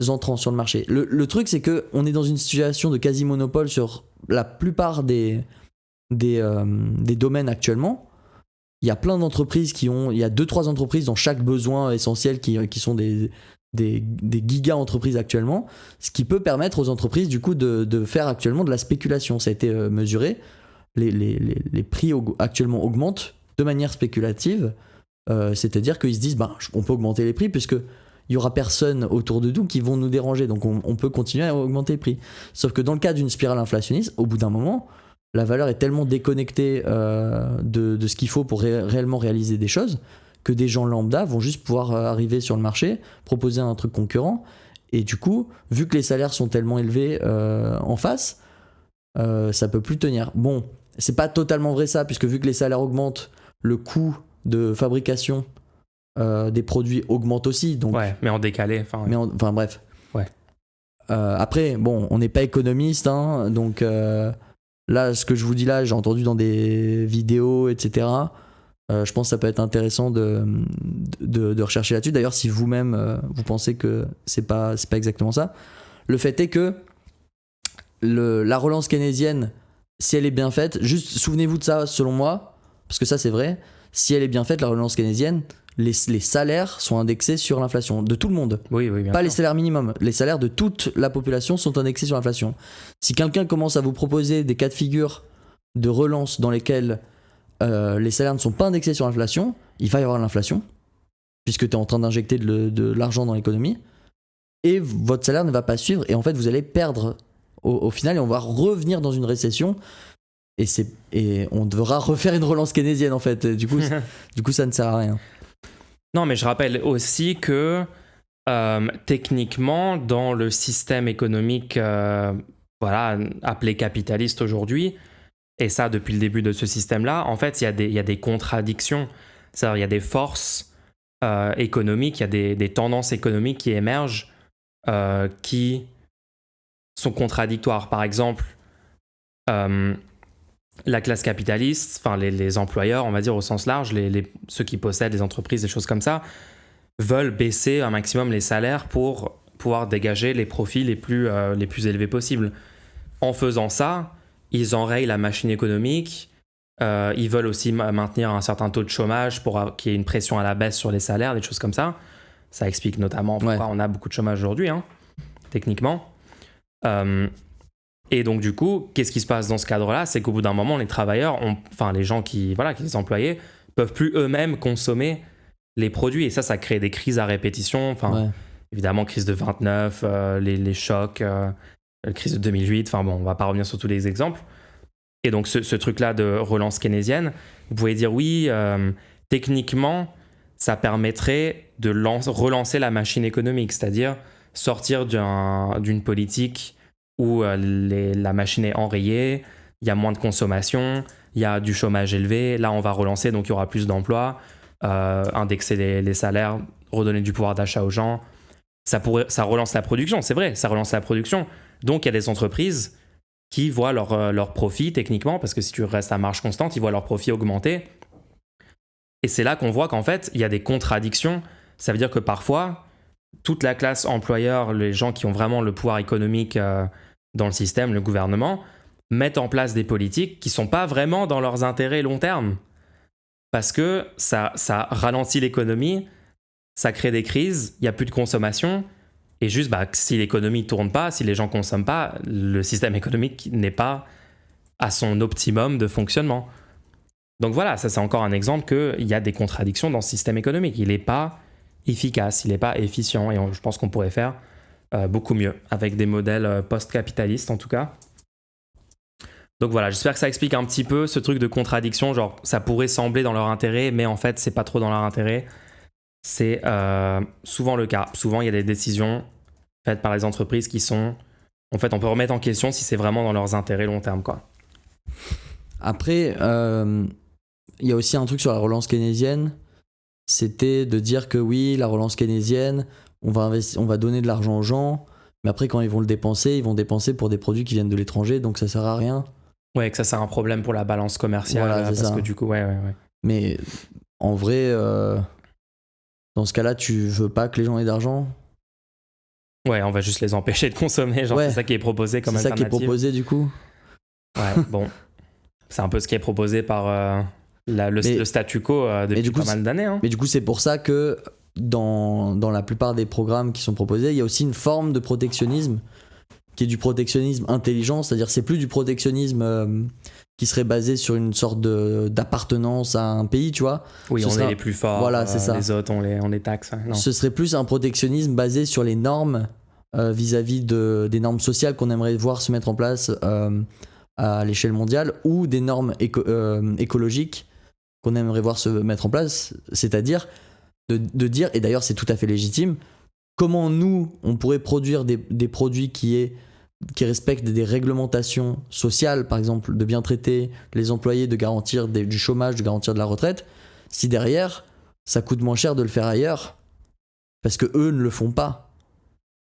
sur le marché. Le truc, c'est qu'on est dans une situation de quasi-monopole sur la plupart des domaines actuellement. Il y a plein d'entreprises il y a 2-3 entreprises dans chaque besoin essentiel qui sont des giga-entreprises actuellement, ce qui peut permettre aux entreprises du coup de faire actuellement de la spéculation. Ça a été mesuré, les prix actuellement augmentent de manière spéculative, c'est-à-dire qu'ils se disent on peut augmenter les prix puisque il y aura personne autour de nous qui vont nous déranger, donc on peut continuer à augmenter les prix. Sauf que dans le cas d'une spirale inflationniste, au bout d'un moment, la valeur est tellement déconnectée de ce qu'il faut pour réellement réaliser des choses que des gens lambda vont juste pouvoir arriver sur le marché, proposer un truc concurrent, et du coup, vu que les salaires sont tellement élevés en face, ça peut plus tenir. Bon, c'est pas totalement vrai ça, puisque vu que les salaires augmentent, le coût de fabrication des produits augmente aussi. Donc, ouais, mais en décalé. Enfin bref. Ouais. Après, bon, on n'est pas économiste, hein, donc là, ce que je vous dis là, j'ai entendu dans des vidéos, etc. Je pense que ça peut être intéressant de rechercher là-dessus. D'ailleurs, si vous-même, vous pensez que c'est pas exactement ça. Le fait est que la relance keynésienne, si elle est bien faite, juste souvenez-vous de ça selon moi, parce que ça c'est vrai, si elle est bien faite, la relance keynésienne, les salaires sont indexés sur l'inflation de tout le monde. Oui, bien pas sûr. Les salaires minimums, les salaires de toute la population sont indexés sur l'inflation. Si quelqu'un commence à vous proposer des cas de figure de relance dans lesquels les salaires ne sont pas indexés sur l'inflation, il va y avoir l'inflation, puisque tu es en train d'injecter de l'argent dans l'économie, et votre salaire ne va pas suivre, et en fait vous allez perdre au final, et on va revenir dans une récession, et on devra refaire une relance keynésienne en fait. Du coup, ça ne sert à rien. Non, mais je rappelle aussi que techniquement, dans le système économique appelé capitaliste aujourd'hui, et ça depuis le début de ce système-là, en fait, il y a des contradictions. C'est-à-dire, il y a des forces économiques, il y a des tendances économiques qui émergent qui sont contradictoires. Par exemple, la classe capitaliste, enfin les employeurs, on va dire au sens large, ceux qui possèdent les entreprises, des choses comme ça, veulent baisser un maximum les salaires pour pouvoir dégager les profits les plus élevés possibles. En faisant ça, ils enrayent la machine économique, ils veulent aussi maintenir un certain taux de chômage pour qu'il y ait une pression à la baisse sur les salaires, des choses comme ça. Ça explique notamment pourquoi on a beaucoup de chômage aujourd'hui, hein, techniquement. Et donc du coup, qu'est-ce qui se passe dans ce cadre-là? C'est qu'au bout d'un moment, les travailleurs, les gens qui les employés, peuvent plus eux-mêmes consommer les produits. Et ça crée des crises à répétition. Évidemment, crise de 29, les chocs, la crise de 2008. On va pas revenir sur tous les exemples. Et donc ce truc-là de relance keynésienne, vous pouvez dire oui, techniquement, ça permettrait de relancer la machine économique, c'est-à-dire sortir d'une politique où la machine est enrayée, il y a moins de consommation, il y a du chômage élevé. Là, on va relancer, donc il y aura plus d'emplois, indexer les salaires, redonner du pouvoir d'achat aux gens. Ça relance la production, c'est vrai, ça relance la production. Donc, il y a des entreprises qui voient leur profit techniquement, parce que si tu restes à marge constante, ils voient leur profit augmenter. Et c'est là qu'on voit qu'en fait, il y a des contradictions. Ça veut dire que parfois, toute la classe employeur, les gens qui ont vraiment le pouvoir économique dans le système, le gouvernement, mettent en place des politiques qui ne sont pas vraiment dans leurs intérêts long terme. Parce que ça ralentit l'économie, ça crée des crises, il n'y a plus de consommation. Et juste, si l'économie ne tourne pas, si les gens ne consomment pas, le système économique n'est pas à son optimum de fonctionnement. Donc voilà, ça c'est encore un exemple qu'il y a des contradictions dans ce système économique. Il n'est pas efficace, il n'est pas efficient. Et je pense qu'on pourrait faire beaucoup mieux avec des modèles post-capitalistes en tout cas. Donc voilà, j'espère que ça explique un petit peu ce truc de contradiction. Genre, ça pourrait sembler dans leur intérêt, mais en fait, c'est pas trop dans leur intérêt. C'est souvent le cas. Souvent, il y a des décisions faites par les entreprises qui sont... En fait, on peut remettre en question si c'est vraiment dans leurs intérêts long terme, quoi. Après, il y a aussi un truc sur la relance keynésienne. C'était de dire que oui, la relance keynésienne, on va donner de l'argent aux gens, mais après, quand ils vont le dépenser, ils vont dépenser pour des produits qui viennent de l'étranger, donc ça sert à rien. Ouais, que ça, c'est un problème pour la balance commerciale. Voilà, c'est parce ça. Que du coup, ouais. Mais en vrai, dans ce cas-là, tu veux pas que les gens aient d'argent ? Ouais, on va juste les empêcher de consommer. Genre, c'est ça qui est proposé comme alternative. C'est ça qui est proposé, du coup. Ouais, bon. C'est un peu ce qui est proposé par le statu quo depuis pas mal d'années. Hein. Mais du coup, c'est pour ça que dans la plupart des programmes qui sont proposés, il y a aussi une forme de protectionnisme qui est du protectionnisme intelligent, c'est-à-dire c'est plus du protectionnisme qui serait basé sur une sorte d'appartenance à un pays, tu vois. Oui, on est les plus forts, voilà, c'est ça. Les autres, on les taxe. Non. Ce serait plus un protectionnisme basé sur les normes vis-à-vis des normes sociales qu'on aimerait voir se mettre en place à l'échelle mondiale, ou des normes écologiques qu'on aimerait voir se mettre en place, c'est-à-dire de dire, et d'ailleurs c'est tout à fait légitime, comment nous, on pourrait produire des produits qui aient qui respectent des réglementations sociales, par exemple, de bien traiter les employés, de garantir du chômage, de garantir de la retraite, si derrière, ça coûte moins cher de le faire ailleurs, parce que eux ne le font pas.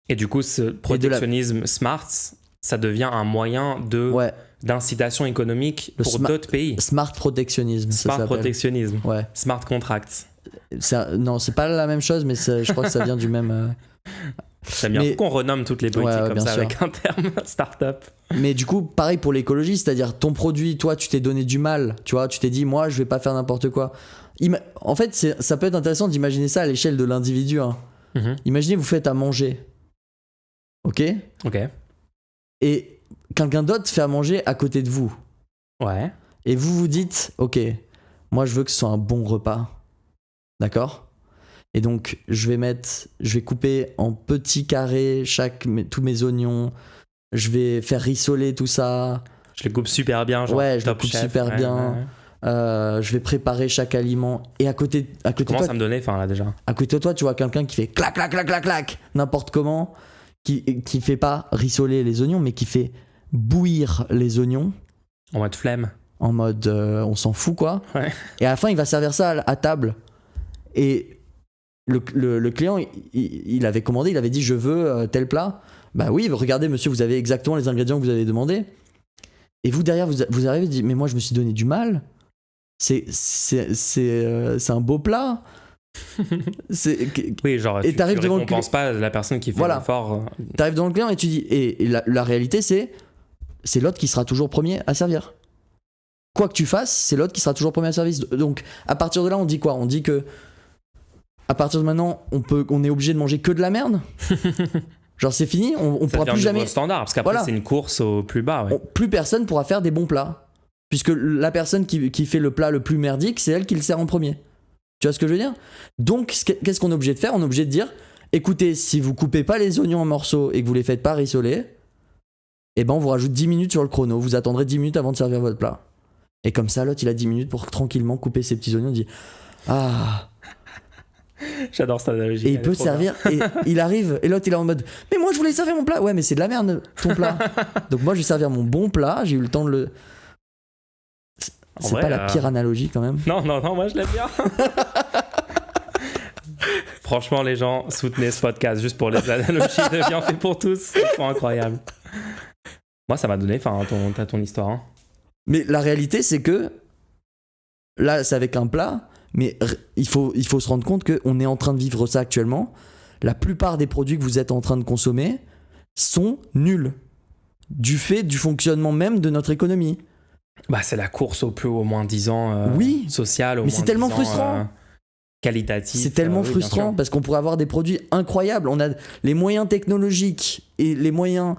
Et du coup, ce protectionnisme smart, ça devient un moyen d'incitation économique pour d'autres pays. Smart protectionnisme. Smart protectionnisme. Ouais. Smart contracts. Non, c'est pas la même chose, mais je crois que ça vient du même. J'aime bien qu'on renomme toutes les politiques comme ça, sûr. avec un terme start-up. Mais du coup, pareil pour l'écologie, c'est-à-dire ton produit, toi, tu t'es donné du mal, tu vois, tu t'es dit, moi, je vais pas faire n'importe quoi. En fait, ça peut être intéressant d'imaginer ça à l'échelle de l'individu. Hein. Mm-hmm. Imaginez, vous faites à manger. Ok. Et quelqu'un d'autre fait à manger à côté de vous. Ouais. Et vous vous dites, ok, moi, je veux que ce soit un bon repas. D'accord ? Et donc, je vais couper en petits carrés tous mes oignons. Je vais faire rissoler tout ça. Je les coupe super bien, genre. Ouais, je les coupe super bien. Ouais. Je vais préparer chaque aliment. Et à côté de toi, ça me donnait faim là déjà. À côté de toi, tu vois quelqu'un qui fait clac, clac, clac, clac, clac, n'importe comment, qui fait pas rissoler les oignons, mais qui fait bouillir les oignons. En mode flemme. En mode on s'en fout quoi. Ouais. Et à la fin, il va servir ça à table. Et le client, il avait commandé, il avait dit je veux tel plat. Bah oui, regardez monsieur, vous avez exactement les ingrédients que vous avez demandé. Et vous derrière, vous arrivez et dites mais moi je me suis donné du mal. C'est un beau plat. Oui, genre et tu récompenses pas la personne qui fait l'effort. T'arrives devant le client et tu dis et la réalité c'est l'autre qui sera toujours premier à servir. Quoi que tu fasses, c'est l'autre qui sera toujours premier à service. Donc à partir de là, on dit quoi ? On dit que à partir de maintenant, on est obligé de manger que de la merde. Genre c'est fini, on pourra plus jamais. Standard, parce qu'après c'est une course au plus bas. Ouais. Plus personne pourra faire des bons plats, puisque la personne qui fait le plat le plus merdique, c'est elle qui le sert en premier. Tu vois ce que je veux dire ? Donc qu'est-ce qu'on est obligé de faire ? On est obligé de dire, écoutez, si vous coupez pas les oignons en morceaux et que vous les faites pas rissoler, eh ben on vous rajoute 10 minutes sur le chrono. Vous attendrez 10 minutes avant de servir votre plat. Et comme ça, l'autre il a 10 minutes pour tranquillement couper ses petits oignons. Il dit ah. J'adore cette analogie. Et il peut servir, et il arrive, et l'autre il est en mode mais moi je voulais servir mon plat. Ouais, mais c'est de la merde ton plat. Donc moi je vais servir mon bon plat, j'ai eu le temps de le. C'est pas la pire analogie quand même. Non, moi je l'aime bien. Franchement, les gens, soutenez ce podcast juste pour les analogies de bien fait pour tous. C'est incroyable. Moi ça m'a donné faim, ton histoire. Hein. Mais la réalité c'est que là c'est avec un plat. Mais il faut se rendre compte qu'on est en train de vivre ça actuellement. La plupart des produits que vous êtes en train de consommer sont nuls. Du fait du fonctionnement même de notre économie. Bah, c'est la course au plus ou au moins 10 ans sociale. Mais c'est tellement frustrant. Qualitatif. C'est tellement frustrant parce qu'on pourrait avoir des produits incroyables. On a les moyens technologiques et les moyens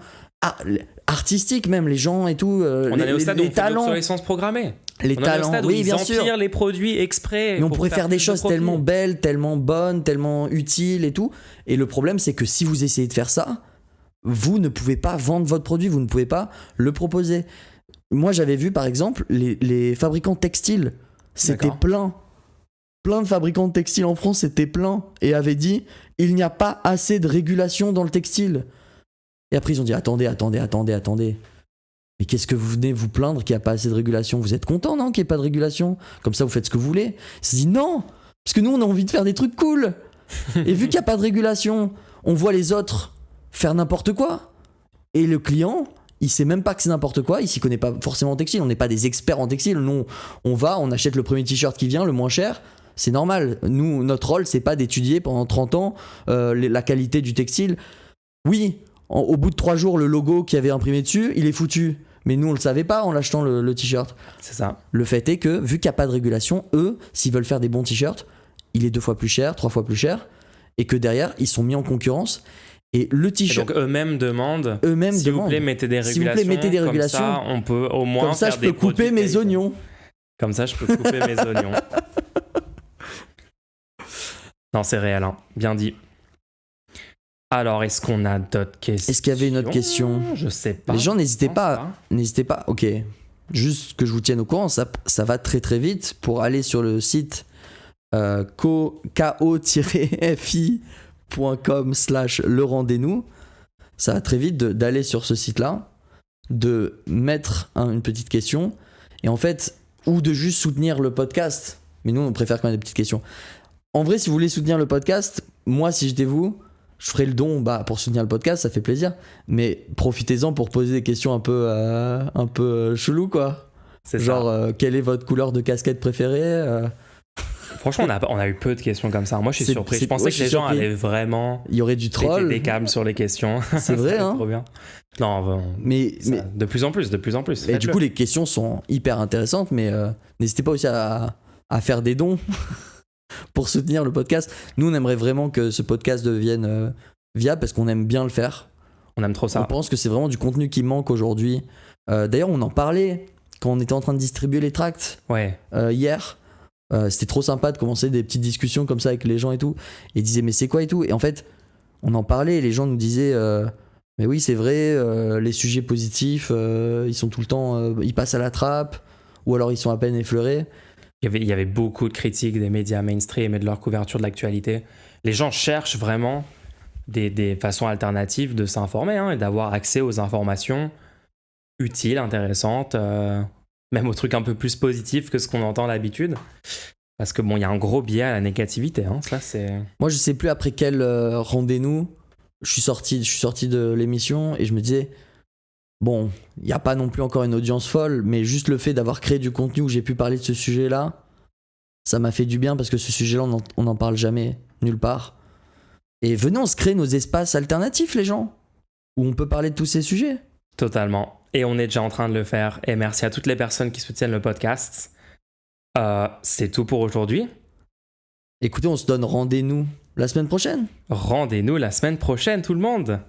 artistiques même, les gens et tout. On est au stade où on fait de talents. l'obsolescence programmée. Les talents, oui, bien sûr. Ils empirent les produits exprès. Mais on pourrait faire des choses tellement belles, tellement bonnes, tellement utiles et tout. Et le problème, c'est que si vous essayez de faire ça, vous ne pouvez pas vendre votre produit, vous ne pouvez pas le proposer. Moi, j'avais vu, par exemple, les fabricants textiles. C'était plein. Plein de fabricants de textiles en France, c'était plein. Et avaient dit, il n'y a pas assez de régulation dans le textile. Et après, ils ont dit, attendez. Mais qu'est-ce que vous venez vous plaindre qu'il n'y a pas assez de régulation ? Vous êtes content, non, qu'il n'y ait pas de régulation ? Comme ça, vous faites ce que vous voulez. Ils se disent non, parce que nous, on a envie de faire des trucs cool. Et vu qu'il n'y a pas de régulation, on voit les autres faire n'importe quoi. Et le client, il sait même pas que c'est n'importe quoi. Il s'y connaît pas forcément en textile. On n'est pas des experts en textile. Nous, on achète le premier t-shirt qui vient, le moins cher. C'est normal. Nous, notre rôle, c'est pas d'étudier pendant 30 ans la qualité du textile. Oui, au bout de 3 jours, le logo qui avait imprimé dessus, il est foutu. Mais nous, on le savait pas en l'achetant le t-shirt. C'est ça. Le fait est que, vu qu'il n'y a pas de régulation, eux, s'ils veulent faire des bons t-shirts, il est 2 fois plus cher, 3 fois plus cher. Et que derrière, ils sont mis en concurrence. Et le t-shirt. Et donc eux-mêmes demandent. S'il vous plaît, mettez des régulations. Comme ça, on peut au moins. Comme ça, je peux couper mes oignons. Comme ça, je peux couper mes oignons. Non, c'est réel, hein. Bien dit. Alors, est-ce qu'on a d'autres questions ? Est-ce qu'il y avait une autre question ? Je sais pas. Les gens, n'hésitez pas. Ok. Juste que je vous tienne au courant, ça va très très vite. Pour aller sur le site ko-fi.com/le rendez-nous, ça va très vite d'aller sur ce site-là, de mettre une petite question, et en fait, ou de juste soutenir le podcast. Mais nous, on préfère quand même des petites questions. En vrai, si vous voulez soutenir le podcast, moi, si j'étais vous, je ferais le don pour soutenir le podcast, ça fait plaisir. Mais profitez-en pour poser des questions un peu chelou, quoi. C'est genre, ça. Quelle est votre couleur de casquette préférée Franchement, on a eu peu de questions comme ça. Moi, je suis surpris. Je pensais que les gens allaient vraiment. Il y aurait du troll. Péter des câbles sur les questions. C'est vrai, hein. Trop bien. Non, mais de plus en plus. Et du coup, les questions sont hyper intéressantes, mais n'hésitez pas aussi à faire des dons pour soutenir le podcast. Nous, on aimerait vraiment que ce podcast devienne viable parce qu'on aime bien le faire. On aime trop ça. On pense que c'est vraiment du contenu qui manque aujourd'hui. D'ailleurs, on en parlait quand on était en train de distribuer les tracts hier. C'était trop sympa de commencer des petites discussions comme ça avec les gens et tout. Et ils disaient mais c'est quoi et tout. Et en fait, on en parlait et les gens nous disaient mais oui, c'est vrai, les sujets positifs, ils sont tout le temps, ils passent à la trappe ou alors ils sont à peine effleurés. Il y avait beaucoup de critiques des médias mainstream et de leur couverture de l'actualité. Les gens cherchent vraiment des façons alternatives de s'informer et d'avoir accès aux informations utiles, intéressantes, même aux trucs un peu plus positifs que ce qu'on entend d'habitude. Parce que il y a un gros biais à la négativité. Ça, c'est... Moi, je sais plus après quel rendez-nous je suis sorti de l'émission et je me disais bon, il n'y a pas non plus encore une audience folle, mais juste le fait d'avoir créé du contenu où j'ai pu parler de ce sujet-là, ça m'a fait du bien parce que ce sujet-là, on n'en parle jamais, nulle part. Et venez, on se crée nos espaces alternatifs, les gens, où on peut parler de tous ces sujets. Totalement. Et on est déjà en train de le faire. Et merci à toutes les personnes qui soutiennent le podcast. C'est tout pour aujourd'hui. Écoutez, on se donne rendez-vous la semaine prochaine. Rendez-nous la semaine prochaine, tout le monde.